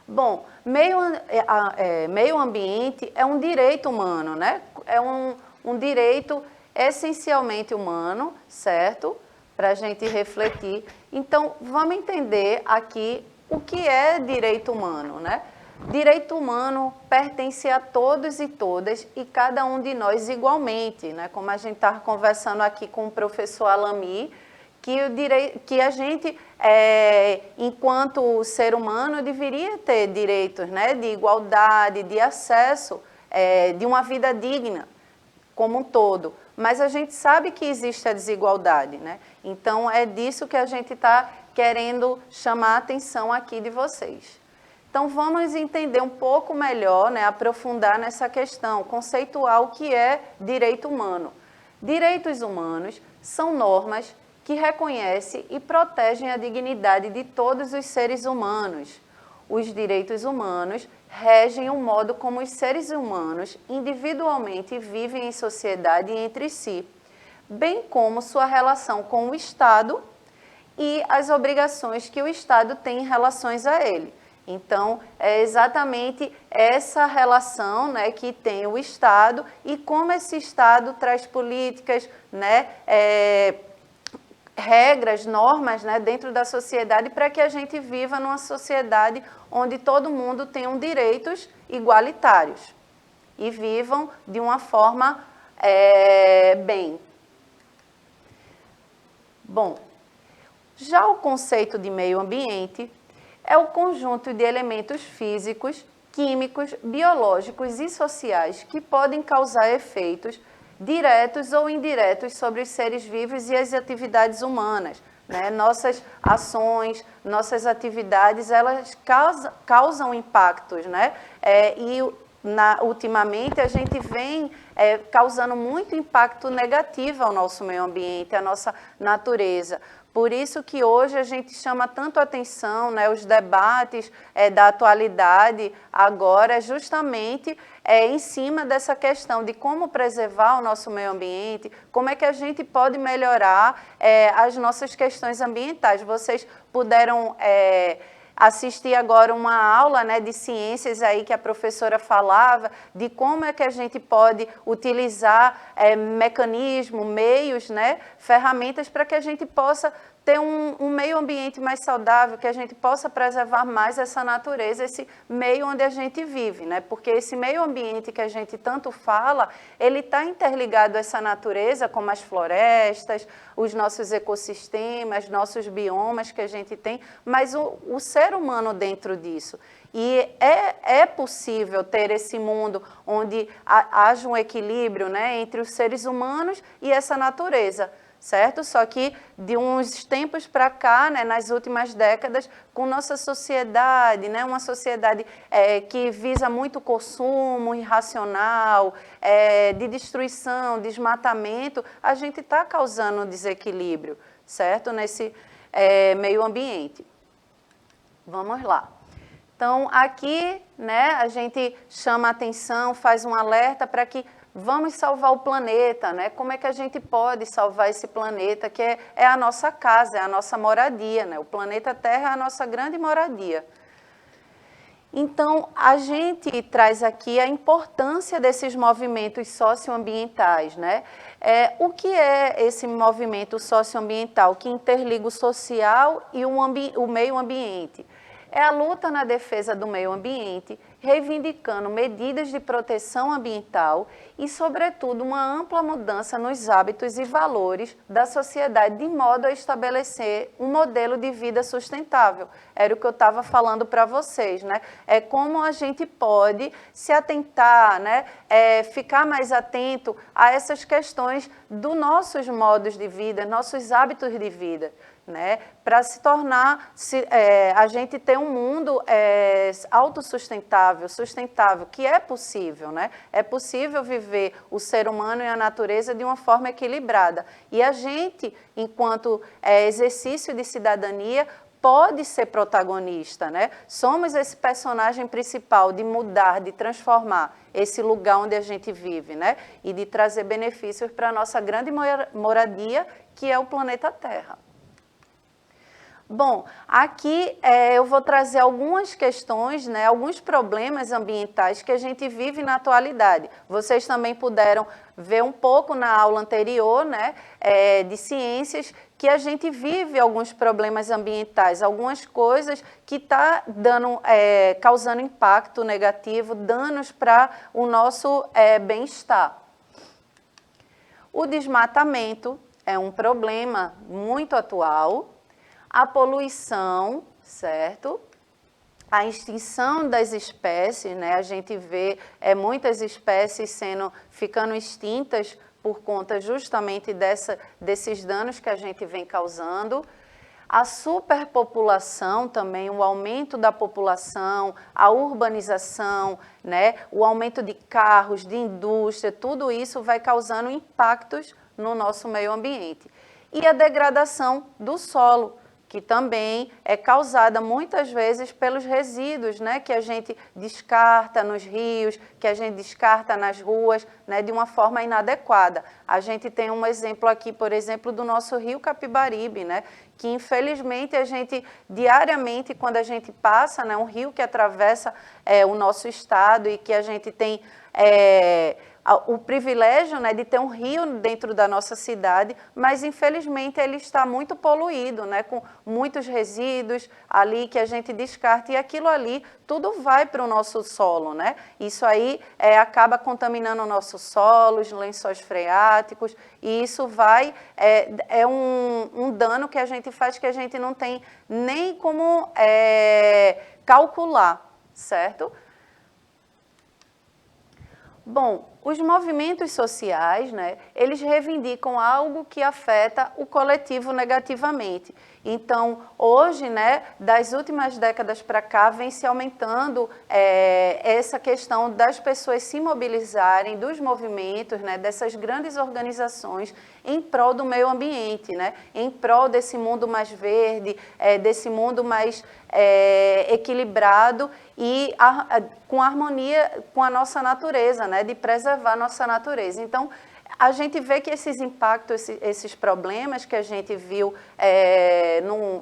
S3: Bom, meio ambiente é um direito humano, né? É um direito essencialmente humano, certo? Para a gente refletir. Então, vamos entender aqui o que é direito humano, né? Direito humano pertence a todos e todas e cada um de nós igualmente, né? Como a gente estava conversando aqui com o professor Alami, que a gente, enquanto ser humano, deveria ter direitos, né, de igualdade, de acesso, de uma vida digna, como um todo. Mas a gente sabe que existe a desigualdade, né? Então, é disso que a gente está querendo chamar a atenção aqui de vocês. Então, vamos entender um pouco melhor, né, aprofundar nessa questão, conceituar o que é direito humano. Direitos humanos são normas que reconhecem e protegem a dignidade de todos os seres humanos. Os direitos humanos regem o modo como os seres humanos individualmente vivem em sociedade e entre si, bem como sua relação com o Estado e as obrigações que o Estado tem em relação a ele. Então, é exatamente essa relação, né, que tem o Estado e como esse Estado traz políticas, né, regras, normas, né, dentro da sociedade para que a gente viva numa sociedade onde todo mundo tenha direitos igualitários e vivam de uma forma bem. Bom, já o conceito de meio ambiente é o conjunto de elementos físicos, químicos, biológicos e sociais que podem causar efeitos diretos ou indiretos sobre os seres vivos e as atividades humanas, né? Nossas ações, nossas atividades, elas causam impactos, né? Ultimamente, a gente vem causando muito impacto negativo ao nosso meio ambiente, à nossa natureza. Por isso que hoje a gente chama tanto atenção, né, os debates da atualidade agora, justamente em cima dessa questão de como preservar o nosso meio ambiente, como é que a gente pode melhorar as nossas questões ambientais. Vocês puderam assistir agora uma aula, né, de ciências aí que a professora falava, de como é que a gente pode utilizar mecanismos, meios, né, ferramentas para que a gente possa ter um meio ambiente mais saudável, que a gente possa preservar mais essa natureza, esse meio onde a gente vive, né? Porque esse meio ambiente que a gente tanto fala, ele está interligado a essa natureza, como as florestas, os nossos ecossistemas, nossos biomas que a gente tem, mas o ser humano dentro disso. E é possível ter esse mundo onde haja um equilíbrio, né, entre os seres humanos e essa natureza, certo? Só que de uns tempos para cá, né, nas últimas décadas, com nossa sociedade, né, uma sociedade que visa muito consumo irracional, de destruição, desmatamento, a gente está causando um desequilíbrio, certo? Nesse meio ambiente. Vamos lá. Então, aqui, né, a gente chama a atenção, faz um alerta para que vamos salvar o planeta, né? Como é que a gente pode salvar esse planeta, que é a nossa casa, é a nossa moradia, né? O planeta Terra é a nossa grande moradia. Então, a gente traz aqui a importância desses movimentos socioambientais, né? O que é esse movimento socioambiental que interliga o social e o meio ambiente? É a luta na defesa do meio ambiente, reivindicando medidas de proteção ambiental e, sobretudo, uma ampla mudança nos hábitos e valores da sociedade, de modo a estabelecer um modelo de vida sustentável. Era o que eu estava falando para vocês, né? É como a gente pode se atentar, né? Ficar mais atento a essas questões dos nossos modos de vida, nossos hábitos de vida, né? Para se tornar, a gente ter um mundo autossustentável, sustentável, que é possível, né? É possível viver o ser humano e a natureza de uma forma equilibrada. E a gente, enquanto exercício de cidadania, pode ser protagonista, né? Somos esse personagem principal de mudar, de transformar esse lugar onde a gente vive, né? E de trazer benefícios para a nossa grande moradia, que é o planeta Terra. Bom, aqui eu vou trazer algumas questões, né, alguns problemas ambientais que a gente vive na atualidade. Vocês também puderam ver um pouco na aula anterior, né, de ciências, que a gente vive alguns problemas ambientais, algumas coisas que estão causando impacto negativo, danos para o nosso bem-estar. O desmatamento é um problema muito atual. A poluição, certo? A extinção das espécies, né? A gente vê muitas espécies ficando extintas por conta justamente desses danos que a gente vem causando. A superpopulação também, o aumento da população, a urbanização, né? O aumento de carros, de indústria, tudo isso vai causando impactos no nosso meio ambiente. E a degradação do solo, que também é causada muitas vezes pelos resíduos, né, que a gente descarta nos rios, que a gente descarta nas ruas, né, de uma forma inadequada. A gente tem um exemplo aqui, por exemplo, do nosso rio Capibaribe, né, que infelizmente a gente, diariamente, quando a gente passa, né, um rio que atravessa o nosso estado e que a gente tem o privilégio, né, de ter um rio dentro da nossa cidade, mas infelizmente ele está muito poluído, né, com muitos resíduos ali que a gente descarta, e aquilo ali tudo vai para o nosso solo, né? Isso aí acaba contaminando o nosso solo, os lençóis freáticos, e isso vai, um dano que a gente faz que a gente não tem nem como calcular, certo? Bom, os movimentos sociais, né, eles reivindicam algo que afeta o coletivo negativamente. Então, hoje, né, das últimas décadas para cá, vem se aumentando essa questão das pessoas se mobilizarem, dos movimentos, né, dessas grandes organizações em prol do meio ambiente, né, em prol desse mundo mais verde, desse mundo mais equilibrado e com harmonia com a nossa natureza, né, de preservar a nossa natureza. Então, a gente vê que esses impactos, esses problemas que a gente viu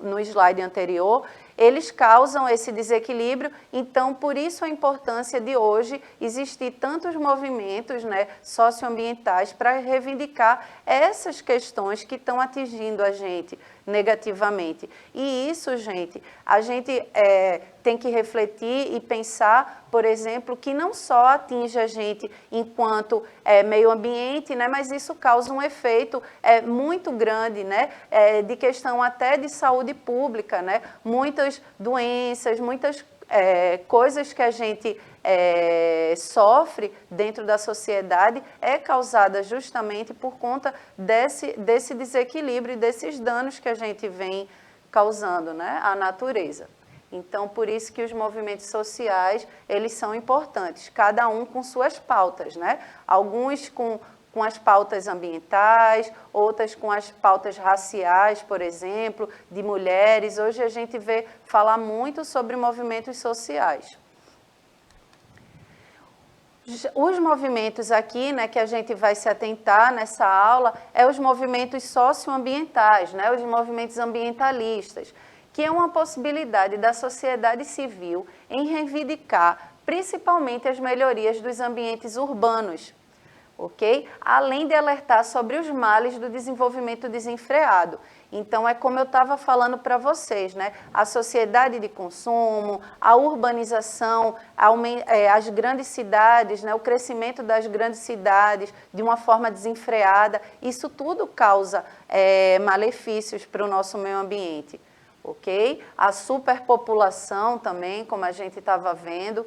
S3: no slide anterior, eles causam esse desequilíbrio. Então, por isso a importância de hoje existir tantos movimentos, né, socioambientais para reivindicar essas questões que estão atingindo a gente negativamente. E isso, gente, a gente tem que refletir e pensar, por exemplo, que não só atinge a gente enquanto meio ambiente, né, mas isso causa um efeito muito grande, né, de questão até de saúde pública, né, muitas doenças, muitas coisas que a gente sofre dentro da sociedade é causada justamente por conta desse desequilíbrio e desses danos que a gente vem causando, né, à natureza. Então, por isso que os movimentos sociais, eles são importantes, cada um com suas pautas, né? Alguns com as pautas ambientais, outras com as pautas raciais, por exemplo, de mulheres. Hoje a gente vê falar muito sobre movimentos sociais. Os movimentos aqui, né, que a gente vai se atentar nessa aula, os movimentos socioambientais, né, os movimentos ambientalistas, que é uma possibilidade da sociedade civil em reivindicar principalmente as melhorias dos ambientes urbanos, ok? Além de alertar sobre os males do desenvolvimento desenfreado. Então, é como eu estava falando para vocês, né? A sociedade de consumo, a urbanização, as grandes cidades, né? O crescimento das grandes cidades de uma forma desenfreada, isso tudo causa malefícios para o nosso meio ambiente, ok? A superpopulação também, como a gente estava vendo.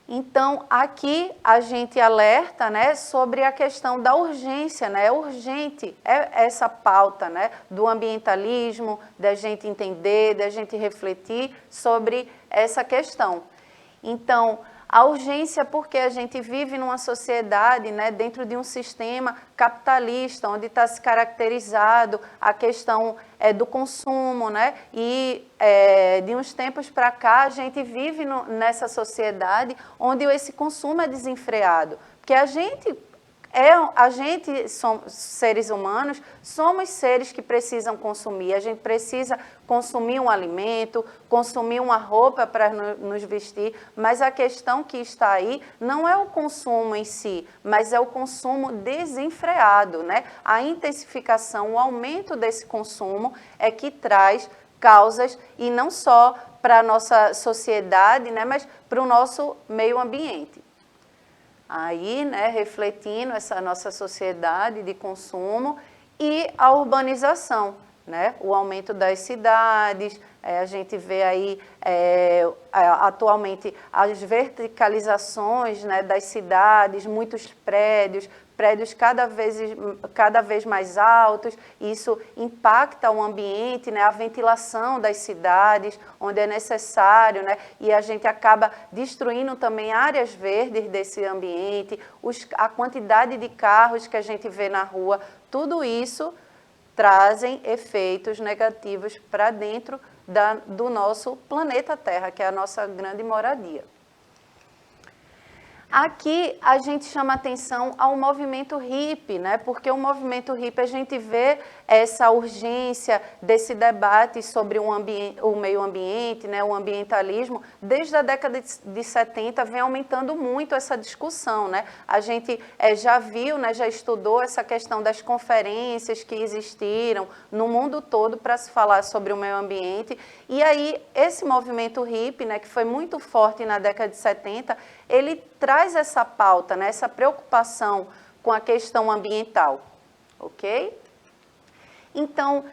S3: Então, aqui a gente alerta, né, sobre a questão da urgência, né? É urgente essa pauta, né, do ambientalismo, da gente entender, da gente refletir sobre essa questão. Então, a urgência porque a gente vive numa sociedade, né, dentro de um sistema capitalista, onde está se caracterizado a questão do consumo, né? E de uns tempos para cá a gente vive nessa sociedade onde esse consumo é desenfreado, porque a gente somos seres humanos, somos seres que precisam consumir. A gente precisa consumir um alimento, consumir uma roupa para nos vestir, mas a questão que está aí não é o consumo em si, mas é o consumo desenfreado, né? A intensificação, o aumento desse consumo é que traz causas, e não só para a nossa sociedade, né, mas para o nosso meio ambiente. Aí, né, refletindo essa nossa sociedade de consumo e a urbanização, né, o aumento das cidades, a gente vê aí atualmente as verticalizações, né, das cidades, muitos prédios cada vez mais altos, isso impacta o ambiente, né, a ventilação das cidades, onde é necessário, né, e a gente acaba destruindo também áreas verdes desse ambiente, a quantidade de carros que a gente vê na rua, tudo isso trazem efeitos negativos para dentro do nosso planeta Terra, que é a nossa grande moradia. Aqui a gente chama atenção ao movimento hippie, né? Porque o movimento hippie a gente vê essa urgência desse debate sobre o meio ambiente, né? O ambientalismo, desde a década de 70 vem aumentando muito essa discussão, né? A gente já viu, né? Já estudou essa questão das conferências que existiram no mundo todo para se falar sobre o meio ambiente. E aí esse movimento hippie, né? Que foi muito forte na década de 70, ele traz essa pauta, né, essa preocupação com a questão ambiental, ok? Então,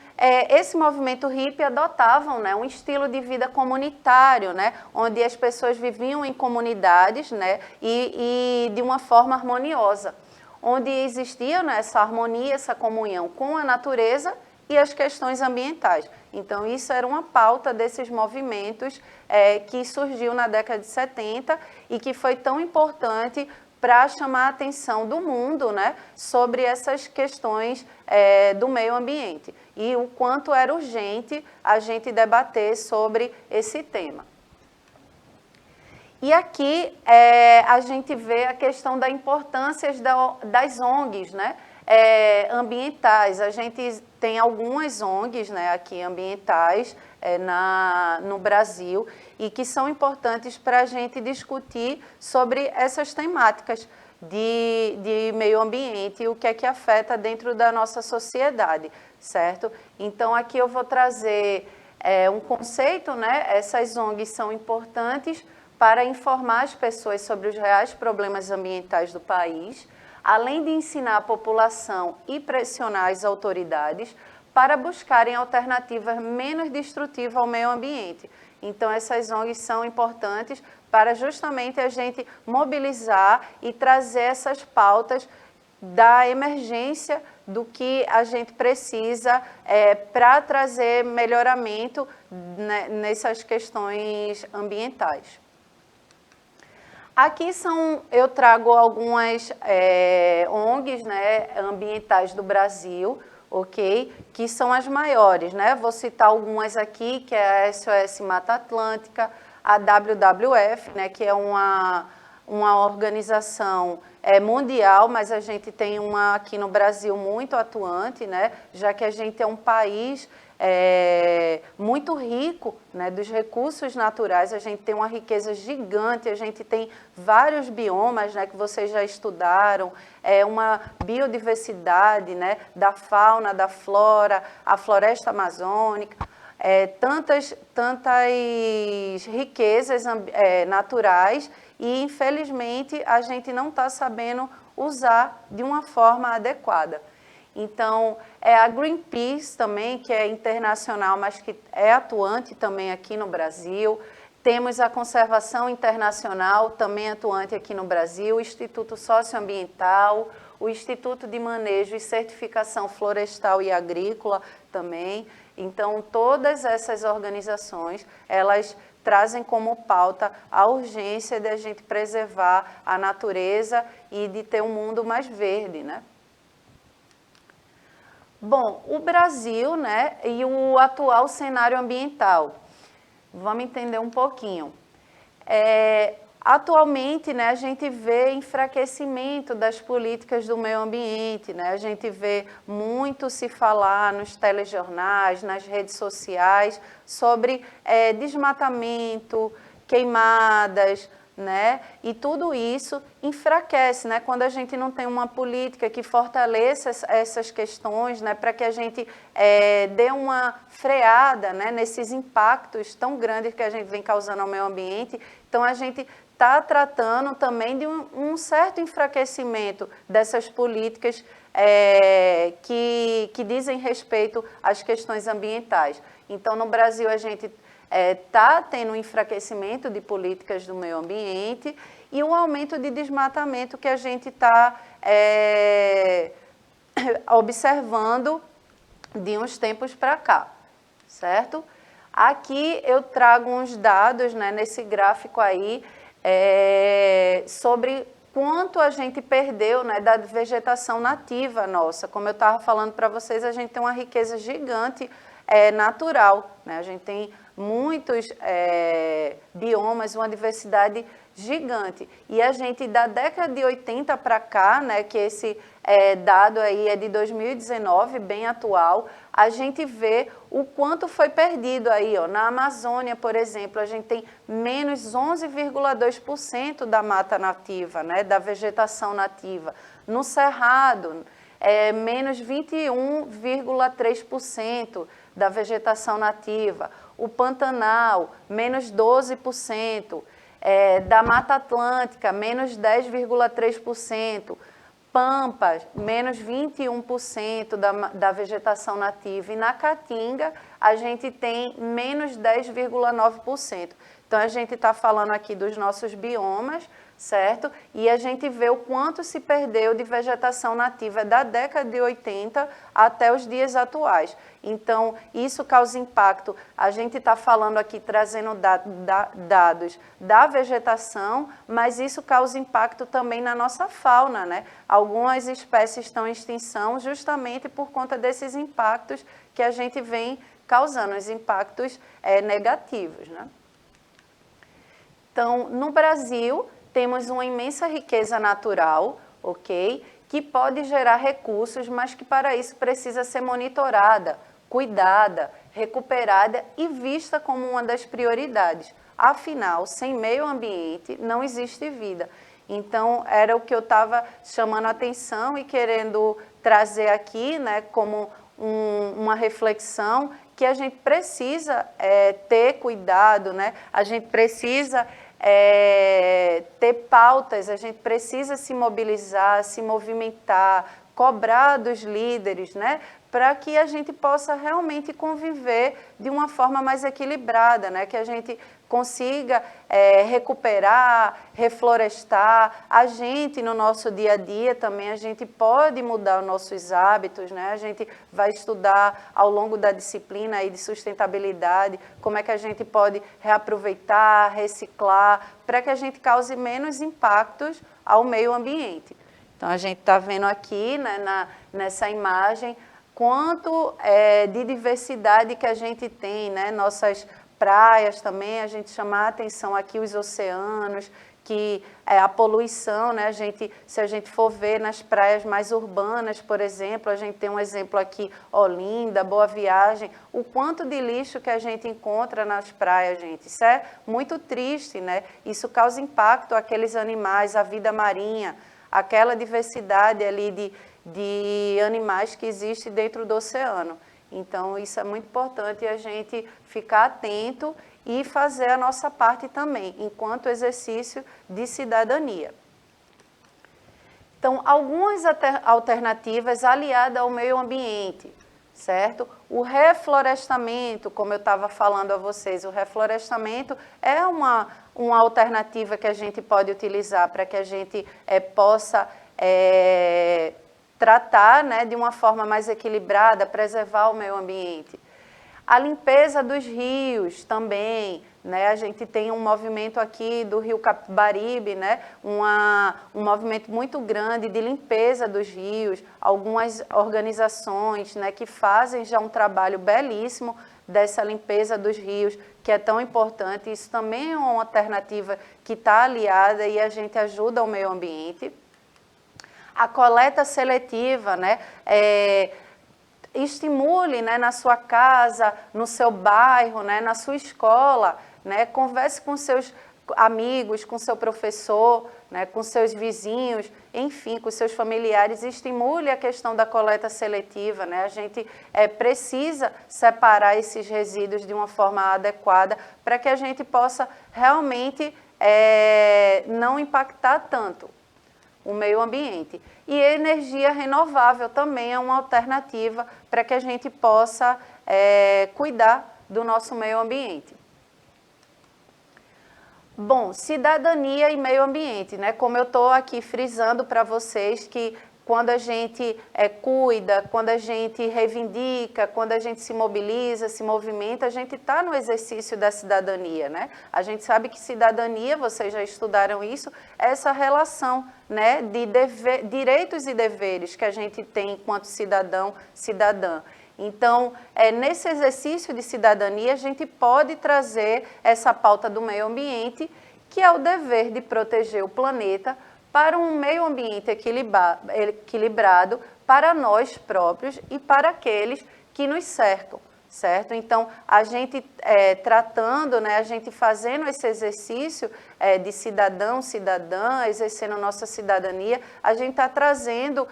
S3: esse movimento hippie adotavam, né, um estilo de vida comunitário, né, onde as pessoas viviam em comunidades, né, e de uma forma harmoniosa, onde existia, né, essa harmonia, essa comunhão com a natureza e as questões ambientais. Então, isso era uma pauta desses movimentos que surgiu na década de 70 e que foi tão importante para chamar a atenção do mundo, né, sobre essas questões do meio ambiente e o quanto era urgente a gente debater sobre esse tema. E aqui a gente vê a questão da importância das ONGs, né, ambientais. A gente tem algumas ONGs, né, aqui ambientais no Brasil e que são importantes para a gente discutir sobre essas temáticas, de meio ambiente e o que é que afeta dentro da nossa sociedade, certo? Então, aqui eu vou trazer um conceito, né? Essas ONGs são importantes para informar as pessoas sobre os reais problemas ambientais do país, além de ensinar a população e pressionar as autoridades para buscarem alternativas menos destrutivas ao meio ambiente. Então, essas ONGs são importantes para justamente a gente mobilizar e trazer essas pautas da emergência do que a gente precisa para trazer melhoramento, né, nessas questões ambientais. Aqui eu trago algumas ONGs, né, ambientais do Brasil, ok? Que são as maiores, né? Vou citar algumas aqui, que é a SOS Mata Atlântica, a WWF, né, que é uma organização mundial, mas a gente tem uma aqui no Brasil muito atuante, né, já que a gente é um país muito rico, né, dos recursos naturais, a gente tem uma riqueza gigante, a gente tem vários biomas, né, que vocês já estudaram, uma biodiversidade, né, da fauna, da flora, a floresta amazônica, tantas riquezas naturais e, infelizmente, a gente não está sabendo usar de uma forma adequada. Então, a Greenpeace também, que é internacional, mas que é atuante também aqui no Brasil. Temos a Conservação Internacional, também atuante aqui no Brasil, o Instituto Socioambiental, o Instituto de Manejo e Certificação Florestal e Agrícola também. Então, todas essas organizações, elas trazem como pauta a urgência de a gente preservar a natureza e de ter um mundo mais verde, né? Bom, o Brasil, né, e o atual cenário ambiental. Vamos entender um pouquinho. Atualmente, né, a gente vê enfraquecimento das políticas do meio ambiente, né? A gente vê muito se falar nos telejornais, nas redes sociais, sobre desmatamento, queimadas, né? E tudo isso enfraquece, né? Quando a gente não tem uma política que fortaleça essas questões, né? Para que a gente dê uma freada, né? Nesses impactos tão grandes que a gente vem causando ao meio ambiente. Então, a gente está tratando também de um certo enfraquecimento dessas políticas que dizem respeito às questões ambientais. Então, no Brasil, a gente está tendo um enfraquecimento de políticas do meio ambiente e um aumento de desmatamento que a gente está observando de uns tempos para cá, certo? Aqui eu trago uns dados, né, nesse gráfico aí, sobre quanto a gente perdeu, né, da vegetação nativa nossa. Como eu estava falando para vocês, a gente tem uma riqueza gigante natural, né? A gente tem muitos biomas, uma diversidade gigante. E a gente, da década de 80 para cá, né, que esse dado aí é de 2019, bem atual, a gente vê o quanto foi perdido aí, ó. Na Amazônia, por exemplo, a gente tem menos 11,2% da mata nativa, né, da vegetação nativa. No Cerrado, menos 21,3% da vegetação nativa. O Pantanal, menos 12%. Da Mata Atlântica, menos 10,3%. Pampas, menos 21% da vegetação nativa. E na Caatinga, a gente tem menos 10,9%. Então, a gente está falando aqui dos nossos biomas, certo? E a gente vê o quanto se perdeu de vegetação nativa da década de 80 até os dias atuais. Então, isso causa impacto. A gente está falando aqui, trazendo dados da vegetação, mas isso causa impacto também na nossa fauna, né? Algumas espécies estão em extinção justamente por conta desses impactos que a gente vem causando, os impactos negativos, né? Então, no Brasil, temos uma imensa riqueza natural, ok? Que pode gerar recursos, mas que para isso precisa ser monitorada, cuidada, recuperada e vista como uma das prioridades. Afinal, sem meio ambiente não existe vida. Então, era o que eu estava chamando a atenção e querendo trazer aqui, né, como uma reflexão, que a gente precisa ter cuidado, né? A gente precisa ter pautas, a gente precisa se mobilizar, se movimentar, cobrar dos líderes, né? Para que a gente possa realmente conviver de uma forma mais equilibrada, né? Que a gente consiga recuperar, reflorestar. A gente, no nosso dia a dia também, a gente pode mudar os nossos hábitos, né? A gente vai estudar ao longo da disciplina aí de sustentabilidade, como é que a gente pode reaproveitar, reciclar, para que a gente cause menos impactos ao meio ambiente. Então, a gente está vendo aqui, né, nessa imagem, quanto de diversidade que a gente tem, né? Nossas praias também, a gente chama a atenção aqui os oceanos, que a poluição, né? Se a gente for ver nas praias mais urbanas, por exemplo, a gente tem um exemplo aqui, Olinda, Boa Viagem, o quanto de lixo que a gente encontra nas praias, gente. Isso é muito triste, né? Isso causa impacto àqueles animais, à vida marinha, aquela diversidade ali de animais que existe dentro do oceano. Então, isso é muito importante a gente ficar atento e fazer a nossa parte também, enquanto exercício de cidadania. Então, algumas alternativas aliadas ao meio ambiente, certo? O reflorestamento, como eu estava falando a vocês, o reflorestamento é uma alternativa que a gente pode utilizar para que a gente possa tratar, né, de uma forma mais equilibrada, preservar o meio ambiente. A limpeza dos rios também, né? A gente tem um movimento aqui do Rio Capibaribe, né? Um movimento muito grande de limpeza dos rios, algumas organizações, né, que fazem já um trabalho belíssimo dessa limpeza dos rios, que é tão importante. Isso também é uma alternativa que está aliada e a gente ajuda o meio ambiente. A coleta seletiva, né? Estimule, né, na sua casa, no seu bairro, né, na sua escola, né? Converse com seus amigos, com seu professor, né, com seus vizinhos, enfim, com seus familiares. Estimule a questão da coleta seletiva, né? A gente precisa separar esses resíduos de uma forma adequada para que a gente possa realmente não impactar tanto o meio ambiente. E a energia renovável também é uma alternativa para que a gente possa cuidar do nosso meio ambiente. Bom, cidadania e meio ambiente, né? Como eu estou aqui frisando para vocês que quando a gente cuida, quando a gente reivindica, quando a gente se mobiliza, se movimenta, a gente está no exercício da cidadania, né? A gente sabe que cidadania, vocês já estudaram isso, é essa relação, né, de direitos e deveres que a gente tem enquanto cidadão, cidadã. Então, nesse exercício de cidadania, a gente pode trazer essa pauta do meio ambiente, que é o dever de proteger o planeta para um meio ambiente equilibrado para nós próprios e para aqueles que nos cercam, certo? Então, a gente tratando, né, a gente fazendo esse exercício de cidadão, cidadã, exercendo nossa cidadania, a gente está trazendo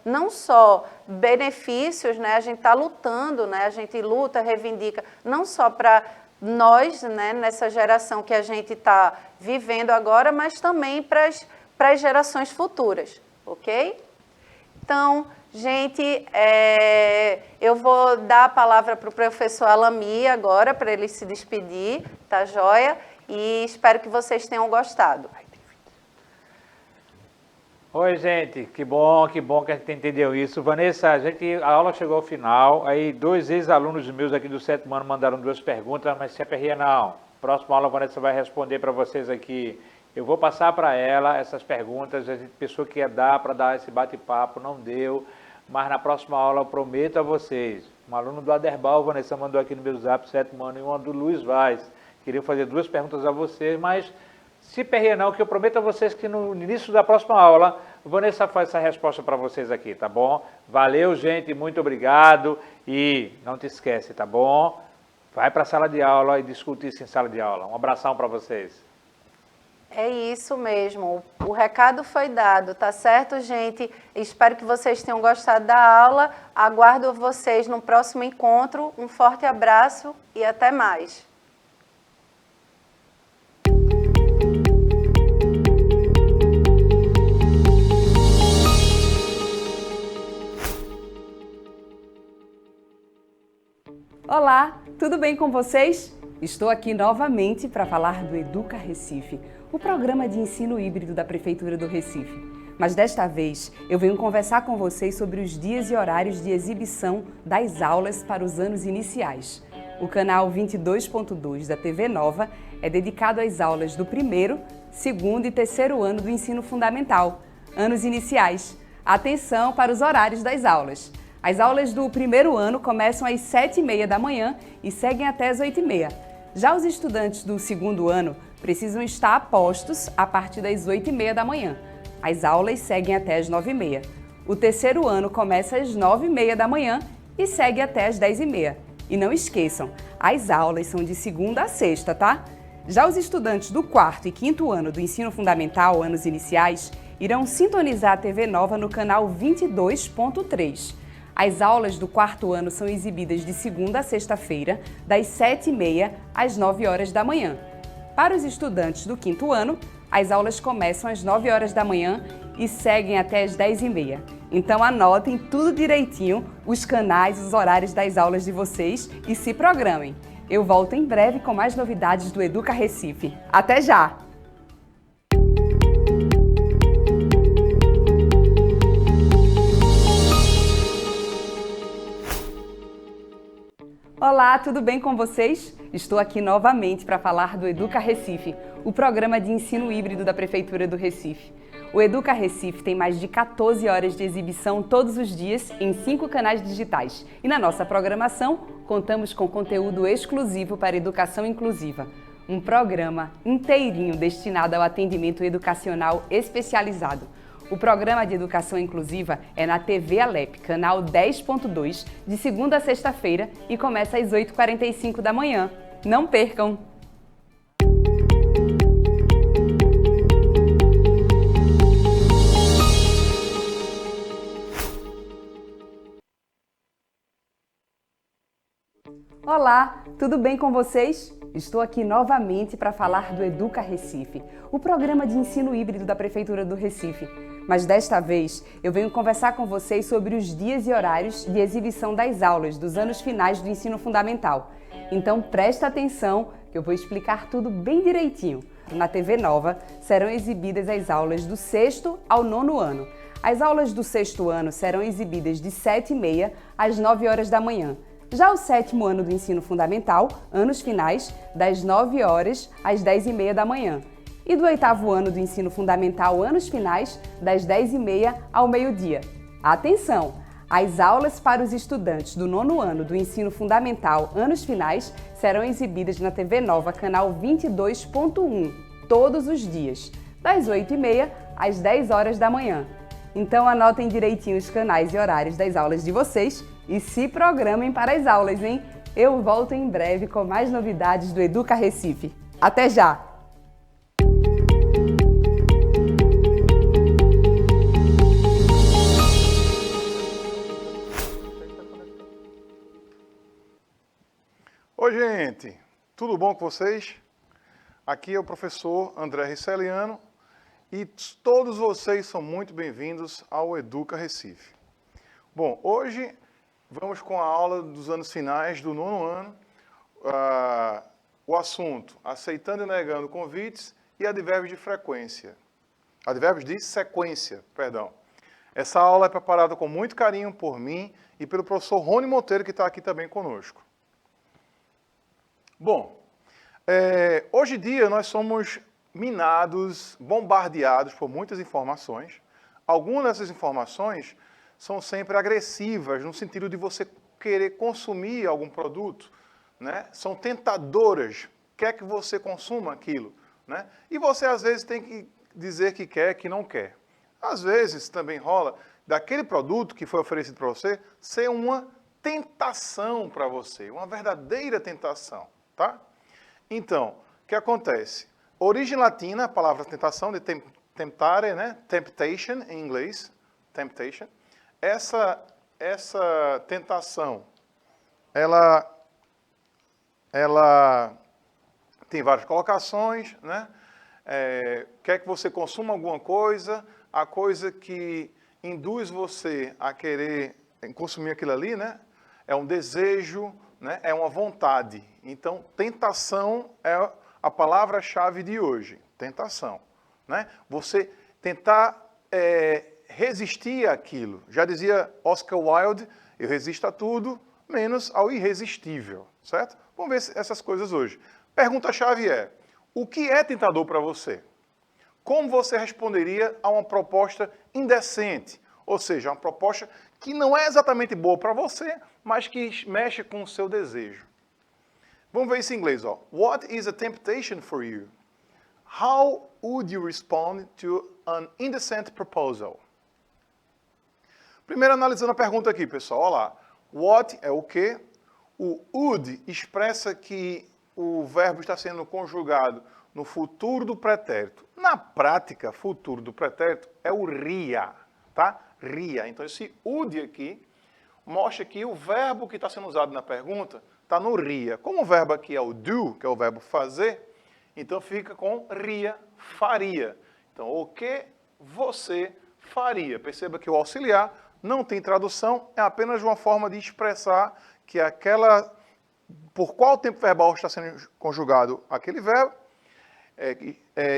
S3: não só benefícios, né, a gente está lutando, né, a gente luta, reivindica, não só para nós, né, nessa geração que a gente está vivendo agora, mas também para as gerações futuras, ok? Então, gente, eu vou dar a palavra para o professor Alami agora, para ele se despedir, tá joia? E espero que vocês tenham gostado.
S4: Oi, gente, que bom que a gente entendeu isso. Vanessa, a aula chegou ao final, aí 2 ex-alunos meus aqui do 7º ano mandaram 2 perguntas, mas se aperreia não. Próxima aula a Vanessa vai responder para vocês aqui. Eu vou passar para ela essas perguntas, a gente pensou que ia dar para dar esse bate-papo, não deu, mas na próxima aula eu prometo a vocês. Um aluno do Aderbal, Vanessa mandou aqui no meu zap, 7º ano, e uma do Luiz Vaz. Queria fazer 2 perguntas a vocês, mas se perreia não, que eu prometo a vocês que no início da próxima aula, Vanessa faz essa resposta para vocês aqui, tá bom? Valeu, gente, muito obrigado, e não te esquece, tá bom? Vai para a sala de aula e discute isso em sala de aula. Um abração para vocês.
S3: É isso mesmo, o recado foi dado, tá certo, gente? Espero que vocês tenham gostado da aula, aguardo vocês no próximo encontro, um forte abraço e até mais.
S2: Olá, tudo bem com vocês? Estou aqui novamente para falar do Educa Recife, o programa de ensino híbrido da Prefeitura do Recife. Mas desta vez eu venho conversar com vocês sobre os dias e horários de exibição das aulas para os anos iniciais. O canal 22.2 da TV Nova é dedicado às aulas do primeiro, segundo e terceiro ano do ensino fundamental, anos iniciais. Atenção para os horários das aulas. As aulas do primeiro ano começam às 7h30 da manhã e seguem até às 8h30. Já os estudantes do segundo ano precisam estar a postos a partir das 8h30 da manhã. As aulas seguem até às 9h30. O terceiro ano começa às 9h30 da manhã e segue até às 10h30. E não esqueçam, as aulas são de segunda a sexta, tá? Já os estudantes do quarto e quinto ano do ensino fundamental, anos iniciais, irão sintonizar a TV Nova no canal 22.3. As aulas do quarto ano são exibidas de segunda a sexta-feira, das 7h30 às 9h da manhã. Para os estudantes do quinto ano, as aulas começam às 9h da manhã e seguem até às 10h30. Então anotem tudo direitinho, os canais, os horários das aulas de vocês e se programem. Eu volto em breve com mais novidades do Educa Recife. Até já! Olá, tudo bem com vocês? Estou aqui novamente para falar do Educa Recife, o programa de ensino híbrido da Prefeitura do Recife. O Educa Recife tem mais de 14 horas de exibição todos os dias em 5 canais digitais. E na nossa programação, contamos com conteúdo exclusivo para educação inclusiva. Um programa inteirinho destinado ao atendimento educacional especializado. O programa de educação inclusiva é na TV Alep, canal 10.2, de segunda a sexta-feira e começa às 8h45 da manhã. Não percam! Olá, tudo bem com vocês? Estou aqui novamente para falar do Educa Recife, o programa de ensino híbrido da Prefeitura do Recife. Mas desta vez eu venho conversar com vocês sobre os dias e horários de exibição das aulas dos anos finais do ensino fundamental. Então presta atenção que eu vou explicar tudo bem direitinho. Na TV Nova serão exibidas as aulas do sexto ao nono ano. As aulas do sexto ano serão exibidas de 7h30 às 9h da manhã. Já o sétimo ano do ensino fundamental, anos finais, das 9h às 10h30 da manhã. E do oitavo ano do ensino fundamental, anos finais, das 10h30 ao meio-dia. Atenção! As aulas para os estudantes do nono ano do ensino fundamental, anos finais, serão exibidas na TV Nova, canal 22.1, todos os dias, das 8h30 às 10h da manhã. Então anotem direitinho os canais e horários das aulas de vocês e se programem para as aulas, hein? Eu volto em breve com mais novidades do Educa Recife. Até já!
S5: Oi, gente! Tudo bom com vocês? Aqui é o professor André Riceliano e todos vocês são muito bem-vindos ao Educa Recife. Bom, hoje vamos com a aula dos anos finais do nono ano, o assunto aceitando e negando convites e advérbios de frequência. Advérbios de sequência, perdão. Essa aula é preparada com muito carinho por mim e pelo professor Rony Monteiro, que está aqui também conosco. Bom, hoje em dia nós somos minados, bombardeados por muitas informações. Algumas dessas informações são sempre agressivas, no sentido de você querer consumir algum produto, né? São tentadoras, quer que você consuma aquilo, né? E você às vezes tem que dizer que quer, que não quer. Às vezes também rola daquele produto que foi oferecido para você ser uma tentação para você, uma verdadeira tentação. Tá? Então, o que acontece? origem latina, a palavra tentação, de temptare, né? Temptation em inglês, temptation. Essa tentação, ela tem várias colocações, né? Quer que você consuma alguma coisa, a coisa que induz você a querer consumir aquilo ali, né? É um desejo, né? É uma vontade. Então, tentação é a palavra-chave de hoje, tentação, né? Você tentar resistir àquilo. Já dizia Oscar Wilde, eu resisto a tudo, menos ao irresistível, certo? Vamos ver essas coisas hoje. Pergunta-chave é, o que é tentador para você? Como você responderia a uma proposta indecente? Ou seja, uma proposta que não é exatamente boa para você, mas que mexe com o seu desejo. Vamos ver isso em inglês, ó. What is a temptation for you? How would you respond to an indecent proposal? Primeiro, analisando a pergunta aqui, pessoal. Olha lá. What é o quê? O would expressa que o verbo está sendo conjugado no futuro do pretérito. Na prática, futuro do pretérito é o ria, tá? Ria. Então, esse would aqui mostra que o verbo que está sendo usado na pergunta está no ria. Como o verbo aqui é o do, que é o verbo fazer, então fica com ria, faria. Então, o que você faria? Perceba que o auxiliar não tem tradução, é apenas uma forma de expressar que por qual tempo verbal está sendo conjugado aquele verbo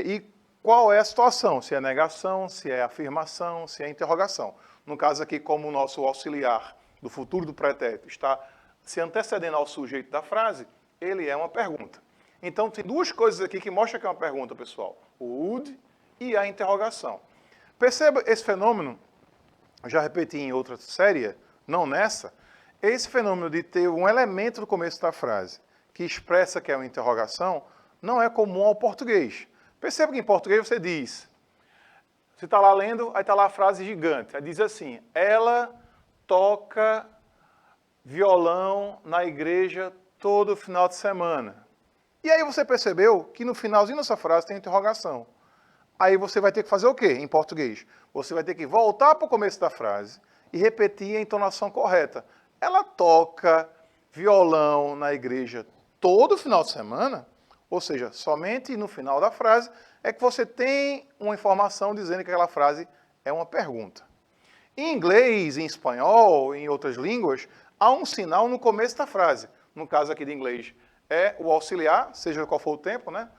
S5: e qual é a situação, se é negação, se é afirmação, se é interrogação. No caso aqui, como o nosso auxiliar do futuro do pretérito está se antecedendo ao sujeito da frase, ele é uma pergunta. Então, tem duas coisas aqui que mostram que é uma pergunta, pessoal. O would e a interrogação. Perceba esse fenômeno, já repeti em outra série, não nessa, esse fenômeno de ter um elemento no começo da frase que expressa que é uma interrogação, não é comum ao português. Perceba que em português você diz, você está lá lendo, aí está lá a frase gigante, aí diz assim, ela toca violão na igreja todo final de semana. E aí você percebeu que no finalzinho dessa frase tem interrogação. Aí você vai ter que fazer o quê em português? Você vai ter que voltar para o começo da frase e repetir a entonação correta. Ela toca violão na igreja todo final de semana? Ou seja, somente no final da frase é que você tem uma informação dizendo que aquela frase é uma pergunta. Em inglês, em espanhol, em outras línguas, há um sinal no começo da frase. No caso aqui de inglês, é o auxiliar, seja qual for o tempo, né?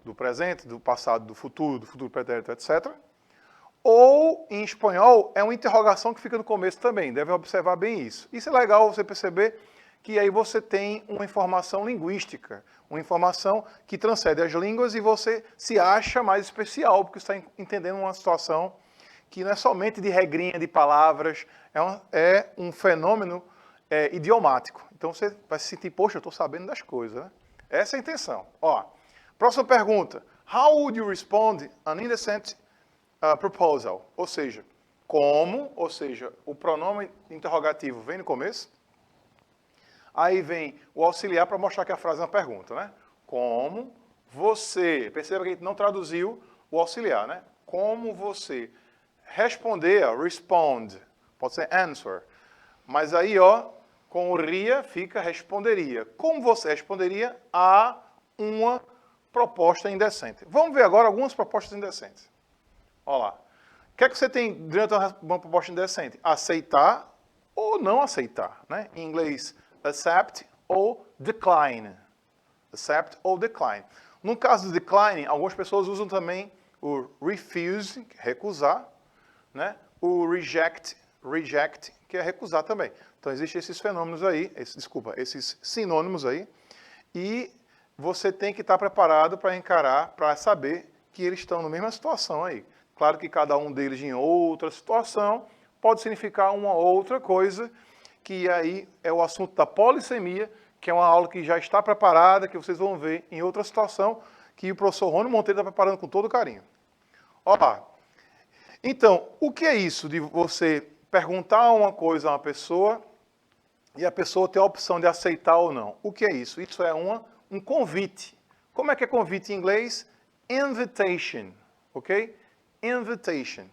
S5: Do presente, do passado, do futuro pretérito, etc. Ou, em espanhol, é uma interrogação que fica no começo também. Deve observar bem isso. Isso é legal você perceber que aí você tem uma informação linguística, uma informação que transcende as línguas e você se acha mais especial, porque você está entendendo uma situação que não é somente de regrinha de palavras, é um fenômeno idiomático. Então você vai se sentir, poxa, eu estou sabendo das coisas, né? Essa é a intenção. Ó, próxima pergunta. How would you respond an indecent proposal? Ou seja, como, ou seja, o pronome interrogativo vem no começo, aí vem o auxiliar para mostrar que a frase é uma pergunta, né? Como você, perceba que a gente não traduziu o auxiliar, né? Como você responder, respond, pode ser answer, mas aí, ó, com o ria fica responderia. Como você responderia a uma proposta indecente? Vamos ver agora algumas propostas indecentes. Olha lá. O que é que você tem durante uma proposta indecente? Aceitar ou não aceitar, né? Em inglês, accept ou decline. Accept ou decline. No caso do decline, algumas pessoas usam também o refuse, recusar, né? O reject, que é recusar também. Então, existem esses fenômenos aí, esses sinônimos aí, e você tem que estar preparado para encarar, para saber que eles estão na mesma situação aí. Claro que cada um deles em outra situação pode significar uma outra coisa, que aí é o assunto da polissemia, que é uma aula que já está preparada, que vocês vão ver em outra situação, que o professor Rony Monteiro está preparando com todo carinho. Ó, então, o que é isso de você perguntar uma coisa a uma pessoa e a pessoa ter a opção de aceitar ou não? O que é isso? Isso é um convite. Como é que é convite em inglês? invitation, ok? Invitation.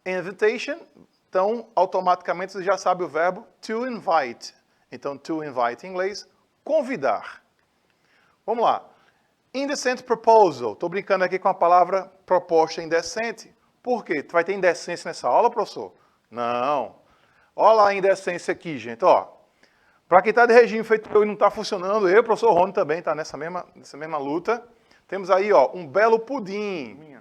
S5: Invitation, então, automaticamente você já sabe o verbo to invite. Então, to invite em inglês, convidar. Vamos lá. Indecent proposal. Estou brincando aqui com a palavra proposta indecente. Por quê? Tu vai ter indecência nessa aula, professor? Não. Olha lá a indecência aqui, gente. Para quem está de regime feito eu e não está funcionando, eu, professor Rony, também está nessa mesma luta. Temos aí um belo pudim.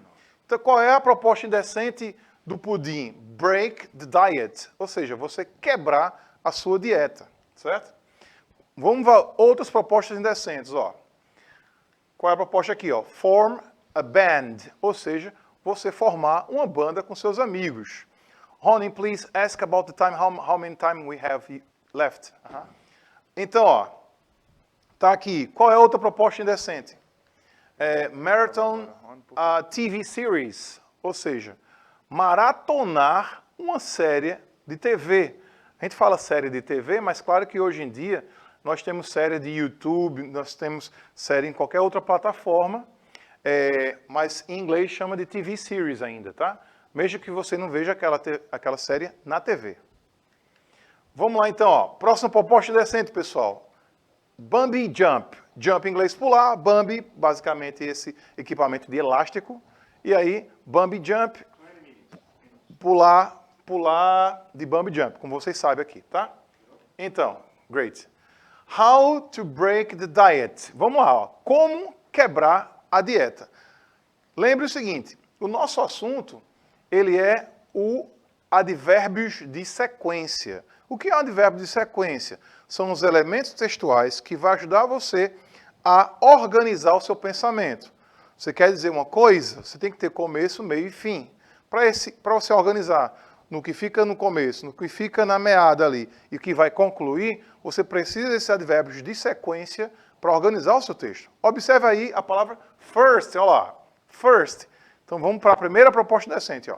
S5: Então, qual é a proposta indecente do pudim? Break the diet. Ou seja, você quebrar a sua dieta. Certo? Vamos ver outras propostas indecentes. Qual é a proposta aqui? Form a band. Ou seja, você formar uma banda com seus amigos. Rony, please ask about the time, how many time we have left. Então, tá aqui. Qual é a outra proposta indecente? Marathon TV series, ou seja, maratonar uma série de TV. A gente fala série de TV, mas claro que hoje em dia nós temos série de YouTube, nós temos série em qualquer outra plataforma, mas em inglês chama de TV series ainda, tá? Mesmo que você não veja aquela série na TV. Vamos lá então, próxima proposta decente, pessoal. Bungee jump. Jump em inglês pular, bungee, basicamente esse equipamento de elástico. E aí, bungee jump, pular de bungee jump, como vocês sabem aqui, tá? Então, great. How to break the diet. Vamos lá, como quebrar a dieta. Lembre o seguinte, o nosso assunto, ele é o advérbios de sequência. O que é um advérbio de sequência? São os elementos textuais que vão ajudar você a organizar o seu pensamento. Você quer dizer uma coisa, você tem que ter começo, meio e fim. Para você organizar no que fica no começo, no que fica na meada ali e o que vai concluir, você precisa desses advérbios de sequência para organizar o seu texto. Observe aí a palavra first, olha lá. First. Então vamos para a primeira proposta decente.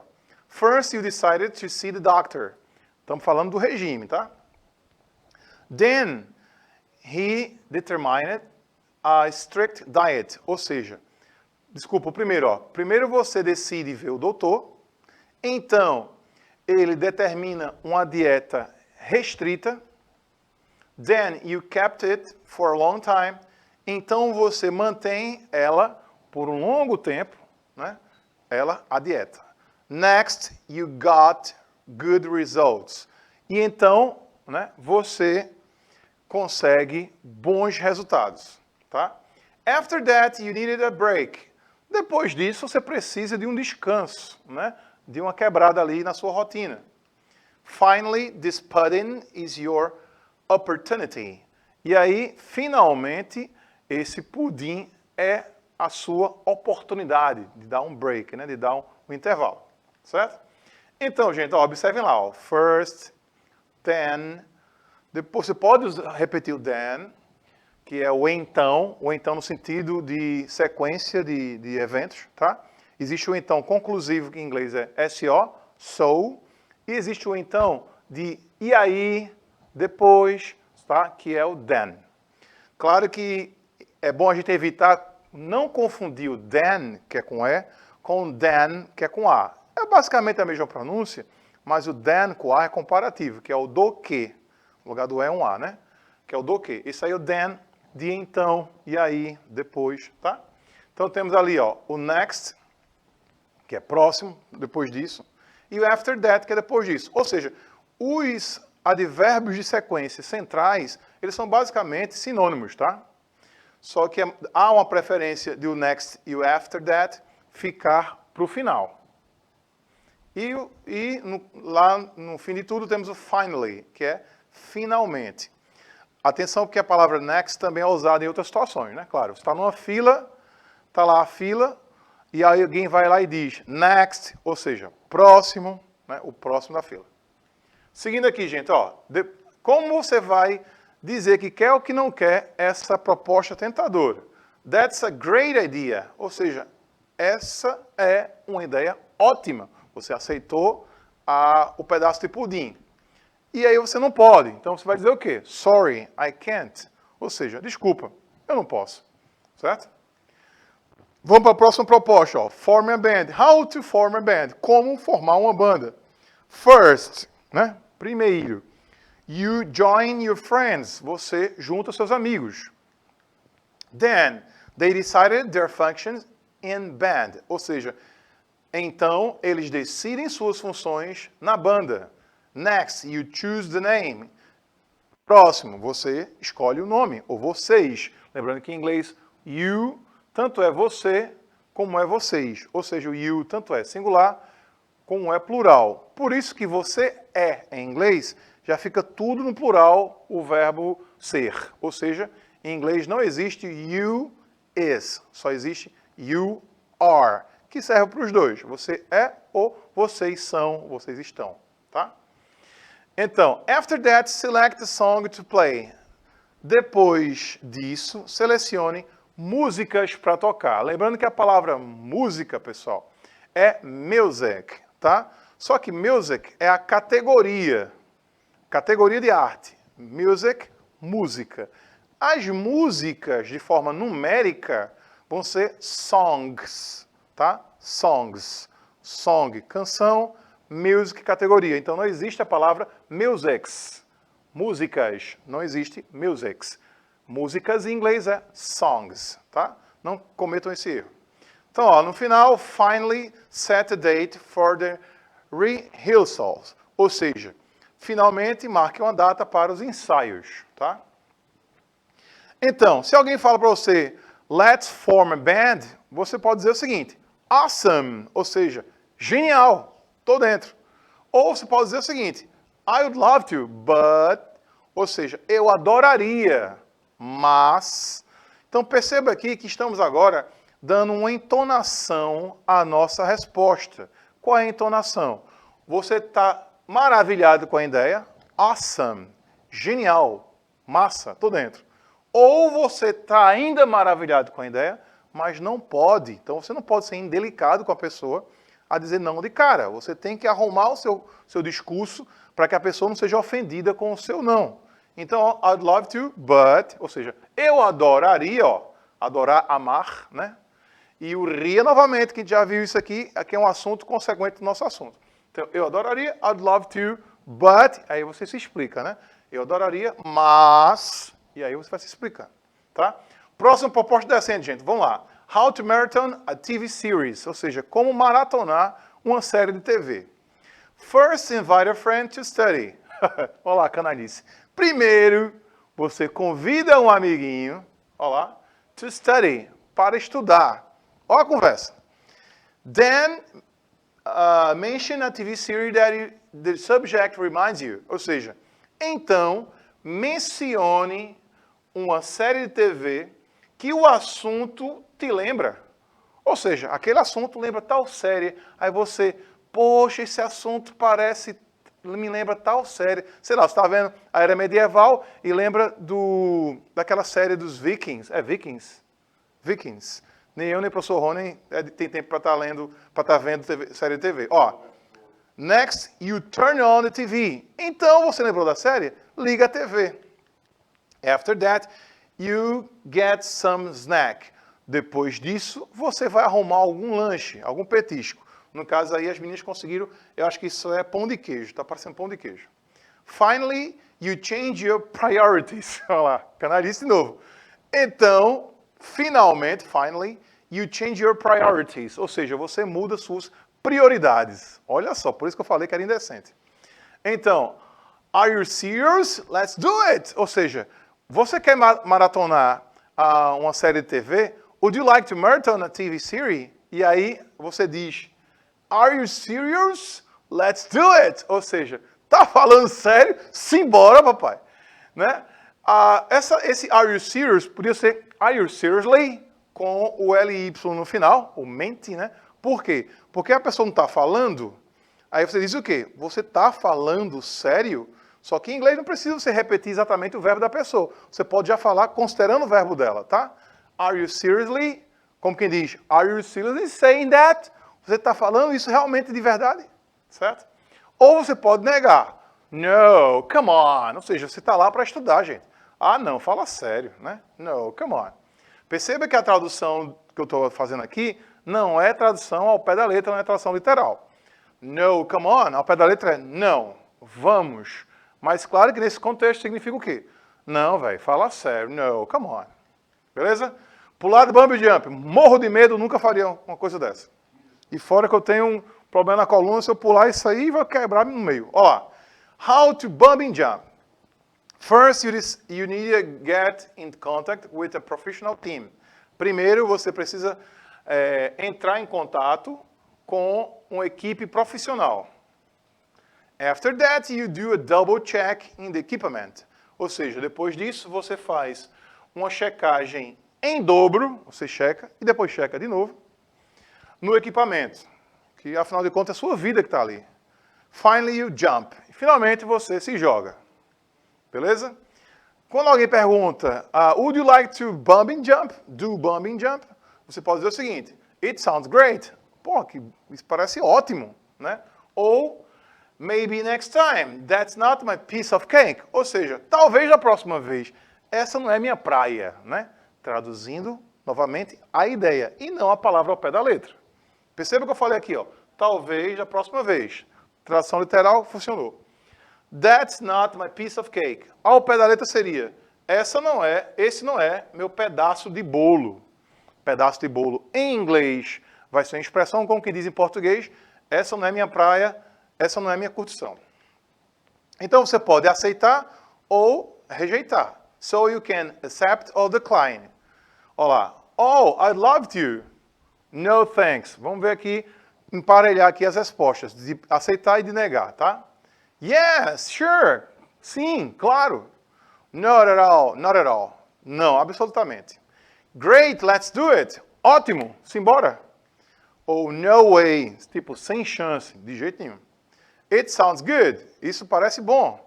S5: First you decided to see the doctor. Estamos falando do regime, tá? Then he determined a strict diet. Ou seja, desculpa, primeiro você decide ver o doutor, então ele determina uma dieta restrita, then you kept it for a long time, então você mantém ela por um longo tempo, né? A dieta. Next, you got good results. E então, né, você consegue bons resultados, tá? After that, you needed a break. Depois disso, você precisa de um descanso, né? De uma quebrada ali na sua rotina. Finally, this pudding is your opportunity. E aí, finalmente, esse pudim é a sua oportunidade de dar um break, né? De dar um intervalo, certo? Então, gente, observem lá, first, then, depois você pode repetir o then, que é o então no sentido de sequência de eventos, tá? Existe o então conclusivo, que em inglês é SO, so, e existe o então de e aí, depois, tá? Que é o then. Claro que é bom a gente evitar não confundir o then, que é com E, com o then, que é com A. É basicamente a mesma pronúncia, mas o then com A é comparativo, que é o do que. No lugar do E é um A, né? Que é o do que. Isso aí é o then, de então, e aí, depois, tá? Então temos ali, o next, que é próximo, depois disso, e o after that, que é depois disso. Ou seja, os advérbios de sequência centrais, eles são basicamente sinônimos, tá? Só que há uma preferência de o next e o after that ficar para o final. Lá no fim de tudo temos o finally, que é finalmente. Atenção porque a palavra next também é usada em outras situações, né? Claro, você está numa fila, está lá a fila, e aí alguém vai lá e diz next, ou seja, próximo, né? O próximo da fila. Seguindo aqui, gente, como você vai dizer que quer ou que não quer essa proposta tentadora? That's a great idea, ou seja, essa é uma ideia ótima. Você aceitou o pedaço de pudim. E aí você não pode. Então você vai dizer o quê? Sorry, I can't. Ou seja, desculpa, eu não posso. Certo? Vamos para a próxima proposta, ó. Form a band. How to form a band. Como formar uma banda. First, né? Primeiro. You join your friends. Você junta seus amigos. Then, they decided their functions in band. Ou seja, então eles decidem suas funções na banda. Next, you choose the name. Próximo, você escolhe o nome, ou vocês. Lembrando que em inglês, you tanto é você como é vocês. Ou seja, o you tanto é singular como é plural. Por isso que você é, em inglês, já fica tudo no plural o verbo ser. Ou seja, em inglês não existe you is, só existe you are, que serve para os dois. Você é ou vocês são, vocês estão, tá? Então, after that, select the song to play. Depois disso, selecione músicas para tocar. Lembrando que a palavra música, pessoal, é music, tá? Só que music é a categoria de arte. Music, música. As músicas, de forma numérica, vão ser songs, tá? Songs. Song, canção, music, categoria. Então não existe a palavra musics. Músicas, não existe musics. Músicas em inglês é songs, tá? Não cometam esse erro. Então, ó, no final, finally set a date for the rehearsals. Ou seja, finalmente marque uma data para os ensaios, tá? Então, se alguém fala para você, let's form a band, você pode dizer o seguinte, awesome, ou seja, genial, tô dentro. Ou você pode dizer o seguinte, I would love to, but, ou seja, eu adoraria, mas. Então perceba aqui que estamos agora dando uma entonação à nossa resposta. Qual é a entonação? Você está maravilhado com a ideia, awesome, genial, massa, tô dentro. Ou você está ainda maravilhado com a ideia, mas não pode. Então você não pode ser indelicado com a pessoa a dizer não de cara. Você tem que arrumar o seu discurso para que a pessoa não seja ofendida com o seu não. Então, I'd love to, but, ou seja, eu adoraria, ó, adorar, amar, né? E o ria novamente, que a gente já viu isso aqui é um assunto consequente do nosso assunto. Então, eu adoraria, I'd love to, but, aí você se explica, né? Eu adoraria, mas, e aí você vai se explicar, tá? Próxima proposta decente, gente, vamos lá. How to marathon a TV series, ou seja, como maratonar uma série de TV. First, invite a friend to study. Olha lá, canalice. Primeiro, você convida um amiguinho, olha lá, to study, para estudar. Olha a conversa. Then, mention a TV series that the subject reminds you. Ou seja, então, mencione uma série de TV que o assunto te lembra. Ou seja, aquele assunto lembra tal série, aí você, poxa, esse assunto me lembra tal série. Sei lá, você está vendo a Era Medieval e lembra daquela série dos Vikings. É Vikings? Vikings. Nem eu, nem o professor Rony tem tempo para estar vendo série de TV. Ó, next, you turn on the TV. Então, você lembrou da série? Liga a TV. After that, you get some snack. Depois disso, você vai arrumar algum lanche, algum petisco. No caso aí, as meninas conseguiram, eu acho que isso é pão de queijo, está parecendo pão de queijo. Finally, you change your priorities. Olha lá, canalice de novo. Então, finalmente, finally, you change your priorities. Ou seja, você muda suas prioridades. Olha só, por isso que eu falei que era indecente. Então, are you serious? Let's do it! Ou seja, você quer maratonar uma série de TV? Would you like to marathon a TV series? E aí, você diz, are you serious? Let's do it! Ou seja, tá falando sério? Simbora, papai! Né? Esse are you serious podia ser are you seriously? Com o LY no final, o mente, né? Por quê? Porque a pessoa não está falando, aí você diz o quê? Você está falando sério? Só que em inglês não precisa você repetir exatamente o verbo da pessoa. Você pode já falar considerando o verbo dela, tá? Are you seriously? Como quem diz, are you seriously saying that? Você está falando isso realmente de verdade? Certo? Ou você pode negar. No, come on. Ou seja, você está lá para estudar, gente. Ah, não, fala sério, né? No, come on. Perceba que a tradução que eu estou fazendo aqui não é tradução ao pé da letra, não é tradução literal. No, come on, ao pé da letra é não, vamos. Mas claro que nesse contexto significa o quê? Não, velho, fala sério, no, come on. Beleza? Pular de bungee jump, morro de medo, nunca faria uma coisa dessa. E fora que eu tenho um problema na coluna, se eu pular isso aí, vai quebrar no meio. Ó, how to bungee jump. First, you need to get in contact with a professional team. Primeiro, você precisa entrar em contato com uma equipe profissional. After that, you do a double check in the equipment. Ou seja, depois disso, você faz uma checagem em dobro, você checa e depois checa de novo, no equipamento, que afinal de contas é a sua vida que está ali. Finally, you jump. E, finalmente, você se joga. Beleza? Quando alguém pergunta, would you like to bungee jump? Do bungee jump? Você pode dizer o seguinte, it sounds great. Pô, isso parece ótimo, né? Ou, maybe next time, that's not my piece of cake. Ou seja, talvez na próxima vez, essa não é minha praia, né? Traduzindo, novamente, a ideia e não a palavra ao pé da letra. Perceba o que eu falei aqui, ó. Talvez na próxima vez. Tradução literal, funcionou. That's not my piece of cake. Ao pé da letra seria, esse não é meu pedaço de bolo. Pedaço de bolo em inglês vai ser uma expressão como que diz em português, essa não é minha praia, essa não é minha curtição. Então você pode aceitar ou rejeitar. So you can accept or decline. Olá. Oh, I'd love to. No thanks. Vamos ver aqui, emparelhar aqui as respostas, de aceitar e de negar, tá? Yes, sure. Sim, claro. Not at all, not at all. Não, absolutamente. Great, let's do it. Ótimo, simbora. Ou no way, tipo, sem chance, de jeito nenhum. It sounds good. Isso parece bom.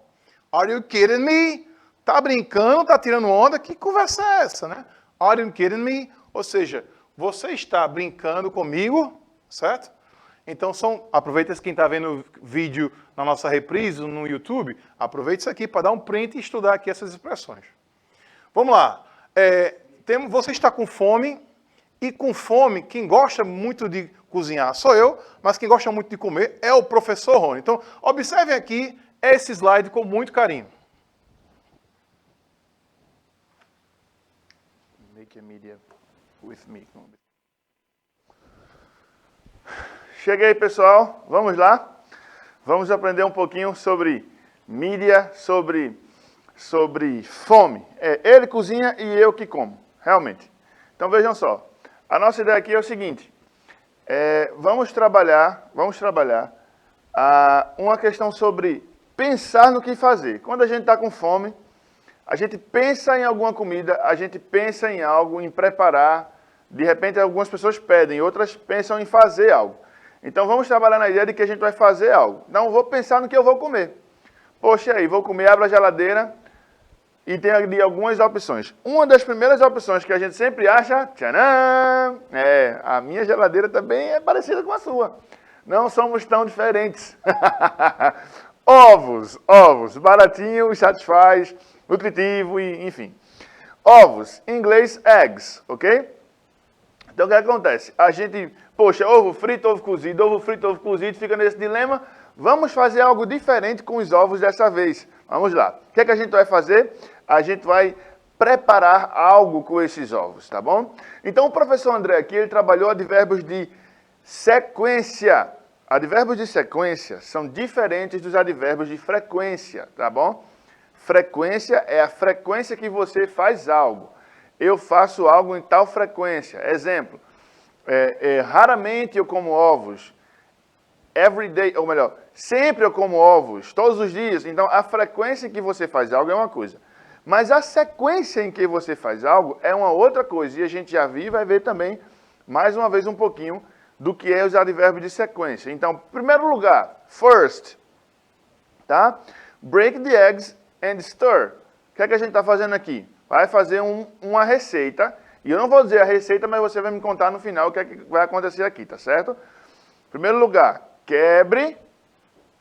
S5: Are you kidding me? Tá brincando, tá tirando onda? Que conversa é essa, né? Are you kidding me? Ou seja, você está brincando comigo, certo? Então, aproveita quem está vendo o vídeo na nossa reprise no YouTube, aproveite isso aqui para dar um print e estudar aqui essas expressões. Vamos lá. Você está com fome, e com fome, quem gosta muito de cozinhar sou eu, mas quem gosta muito de comer é o professor Rony. Então, observem aqui esse slide com muito carinho. Make a media with me. Cheguei, pessoal. Vamos lá. Vamos aprender um pouquinho sobre mídia, sobre fome. Ele cozinha e eu que como, realmente. Então, vejam só. A nossa ideia aqui é o seguinte. Vamos trabalhar uma questão sobre pensar no que fazer. Quando a gente está com fome, a gente pensa em alguma comida, a gente pensa em algo, em preparar. De repente, algumas pessoas pedem, outras pensam em fazer algo. Então, vamos trabalhar na ideia de que a gente vai fazer algo. Não vou pensar no que eu vou comer. Poxa, aí, vou comer, abro a geladeira e tem ali algumas opções. Uma das primeiras opções que a gente sempre acha, tcharam, a minha geladeira também é parecida com a sua. Não somos tão diferentes. Ovos, baratinho, satisfaz, nutritivo, e, enfim. Ovos, em inglês, eggs, ok? Então, o que acontece? A gente, poxa, ovo frito, ovo cozido, fica nesse dilema. Vamos fazer algo diferente com os ovos dessa vez. Vamos lá. O que é que a gente vai fazer? A gente vai preparar algo com esses ovos, tá bom? Então, o professor André aqui, ele trabalhou advérbios de sequência. Advérbios de sequência são diferentes dos advérbios de frequência, tá bom? Frequência é a frequência que você faz algo. Eu faço algo em tal frequência. Exemplo, raramente eu como ovos. Every day, ou melhor, sempre eu como ovos, todos os dias. Então, a frequência em que você faz algo é uma coisa. Mas a sequência em que você faz algo é uma outra coisa. E a gente já viu e vai ver também, mais uma vez, um pouquinho do que é os advérbios de sequência. Então, em primeiro lugar, first, tá? Break the eggs and stir. O que é que a gente está fazendo aqui? Vai fazer uma receita, e eu não vou dizer a receita, mas você vai me contar no final o que é que vai acontecer aqui, tá certo? Em primeiro lugar, quebre,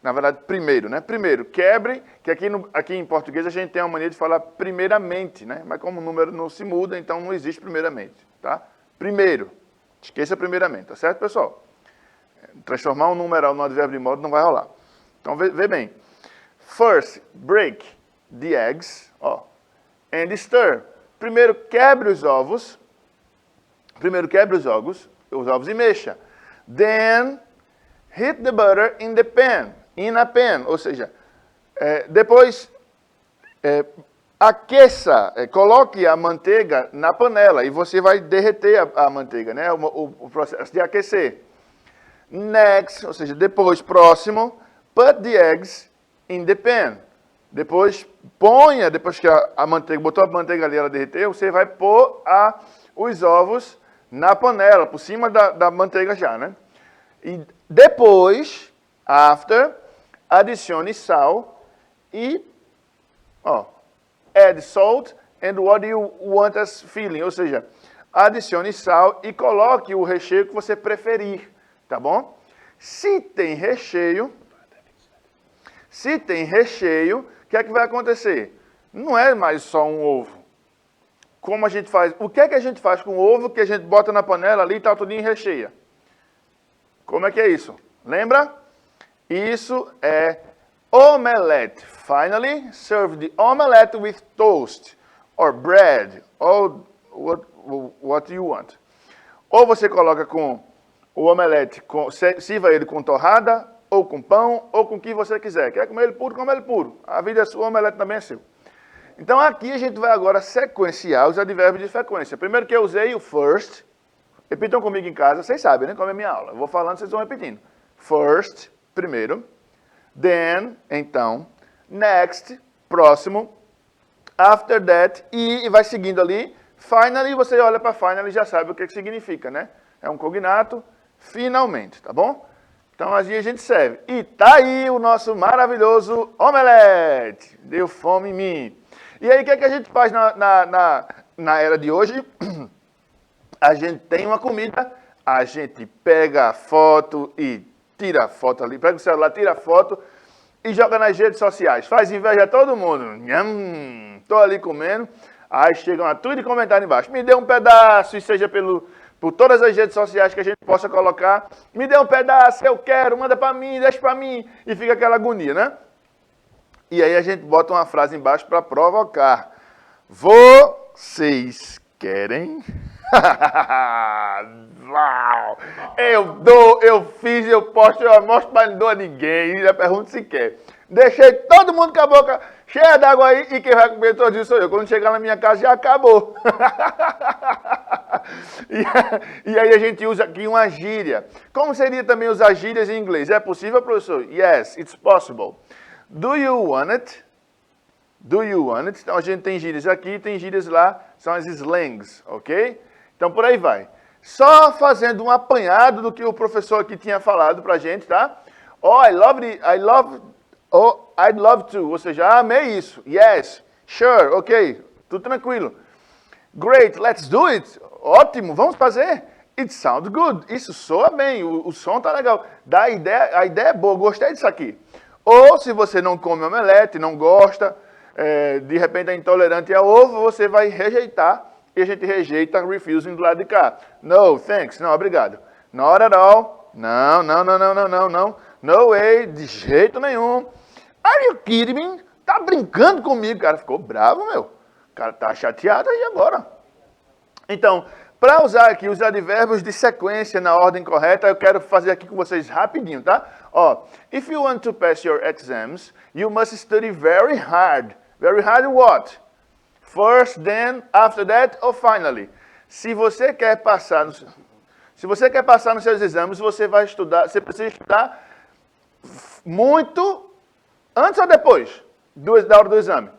S5: na verdade, primeiro, né? Primeiro, quebre, que aqui em português a gente tem uma mania de falar primeiramente, né? Mas como o número não se muda, então não existe primeiramente, tá? Primeiro. Esqueça primeiramente, tá certo, pessoal? Transformar um numeral no advérbio de modo não vai rolar. Então, vê bem. First, break the eggs, and stir. Primeiro, quebre os ovos. Os ovos e mexa. Then, heat the butter in the pan. In a pan, ou seja, depois aqueça, coloque a manteiga na panela e você vai derreter a manteiga, né? O processo de aquecer. Next, ou seja, depois, próximo, put the eggs in the pan. Depois, depois que a manteiga, botou a manteiga ali, ela derreteu, você vai pôr os ovos na panela, por cima da manteiga já, né? E depois, after, adicione sal e, add salt and what you want as filling, ou seja, adicione sal e coloque o recheio que você preferir, tá bom? Se tem recheio, o que é que vai acontecer? Não é mais só um ovo. Como a gente faz? O que é que a gente faz com o ovo que a gente bota na panela ali e tá tudinho recheia? Como é que é isso? Lembra? Isso é omelette. Finally, serve the omelette with toast or bread or what you want. Ou você coloca com o omelete, sirva ele com torrada, ou com pão, ou com o que você quiser. Quer comer ele puro, come ele puro. A vida é sua, o omelete também é seu. Então aqui a gente vai agora sequenciar os advérbios de frequência. Primeiro que eu usei o first. Repitam comigo em casa, vocês sabem, né? Como é minha aula. Eu vou falando, vocês vão repetindo. First, primeiro. Then, então. Next, próximo. After that, e vai seguindo ali. Finally, você olha para finally e já sabe o que significa, né? É um cognato, finalmente, tá bom? Então, assim a gente serve. E tá aí o nosso maravilhoso omelete. Deu fome em mim. E aí, o que é que a gente faz na era de hoje? A gente tem uma comida, a gente pega a foto e tira a foto ali, pega o celular, tira a foto e joga nas redes sociais. Faz inveja a todo mundo. Tô ali comendo. Aí chegam a tudo de comentário embaixo. Me dê um pedaço, e seja por todas as redes sociais que a gente possa colocar. Me dê um pedaço, eu quero, manda para mim, deixa para mim. E fica aquela agonia, né? E aí a gente bota uma frase embaixo para provocar. Vocês querem? Eu fiz, eu posto, eu mostro, mas não dou a ninguém. E já pergunto se quer. Deixei todo mundo com a boca cheia d'água aí e quem vai comer todo isso sou eu. Quando chegar na minha casa já acabou. E aí a gente usa aqui uma gíria. Como seria também usar gírias em inglês? É possível, professor? Yes, it's possible. Do you want it? Do you want it? Então a gente tem gírias aqui, tem gírias lá, são as slangs, ok? Então por aí vai. Só fazendo um apanhado do que o professor aqui tinha falado pra gente, tá? I'd love to, ou seja, amei isso. Yes, sure, ok, tudo tranquilo. Great, let's do it. Ótimo, vamos fazer. It sounds good. Isso soa bem, o som tá legal. A ideia é boa, gostei disso aqui. Ou se você não come omelete, não gosta, de repente é intolerante a ovo, você vai rejeitar. E a gente rejeita refusing do lado de cá. No, thanks, não, obrigado. Not at all. Não. No way, de jeito nenhum. Are you kidding me? Tá brincando comigo, cara. Ficou bravo, meu. O cara tá chateado aí agora. Então, para usar aqui os advérbios de sequência na ordem correta, eu quero fazer aqui com vocês rapidinho, tá? If you want to pass your exams, you must study very hard. Very hard what? First, then, after that, or finally. Se você quer passar nos seus exames, você precisa estudar muito antes ou depois da hora do exame?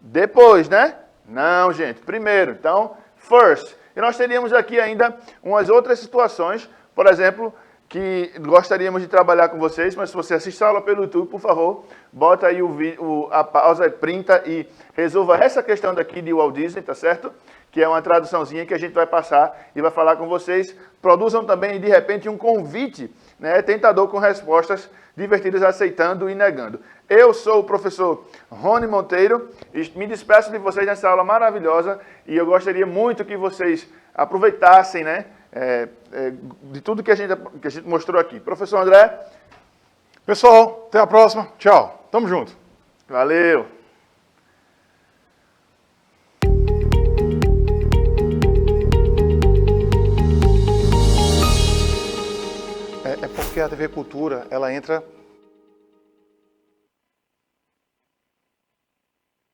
S5: Depois, né? Não, gente, primeiro. Então, first. E nós teríamos aqui ainda umas outras situações, por exemplo,
S6: que gostaríamos de trabalhar com vocês, mas se você assiste a aula pelo YouTube, por favor, bota aí a pausa, printa e resolva essa questão daqui de Walt Disney, tá certo? Que é uma traduçãozinha que a gente vai passar e vai falar com vocês. Produzam também, de repente, um convite, né, tentador com respostas divertidas, aceitando e negando. Eu sou o professor Rony Monteiro e me despeço de vocês nessa aula maravilhosa e eu gostaria muito que vocês aproveitassem, né, de tudo que a gente mostrou aqui. Professor André.
S5: Pessoal, até a próxima. Tchau. Tamo junto.
S6: Valeu.
S5: É porque a TV Cultura, ela entra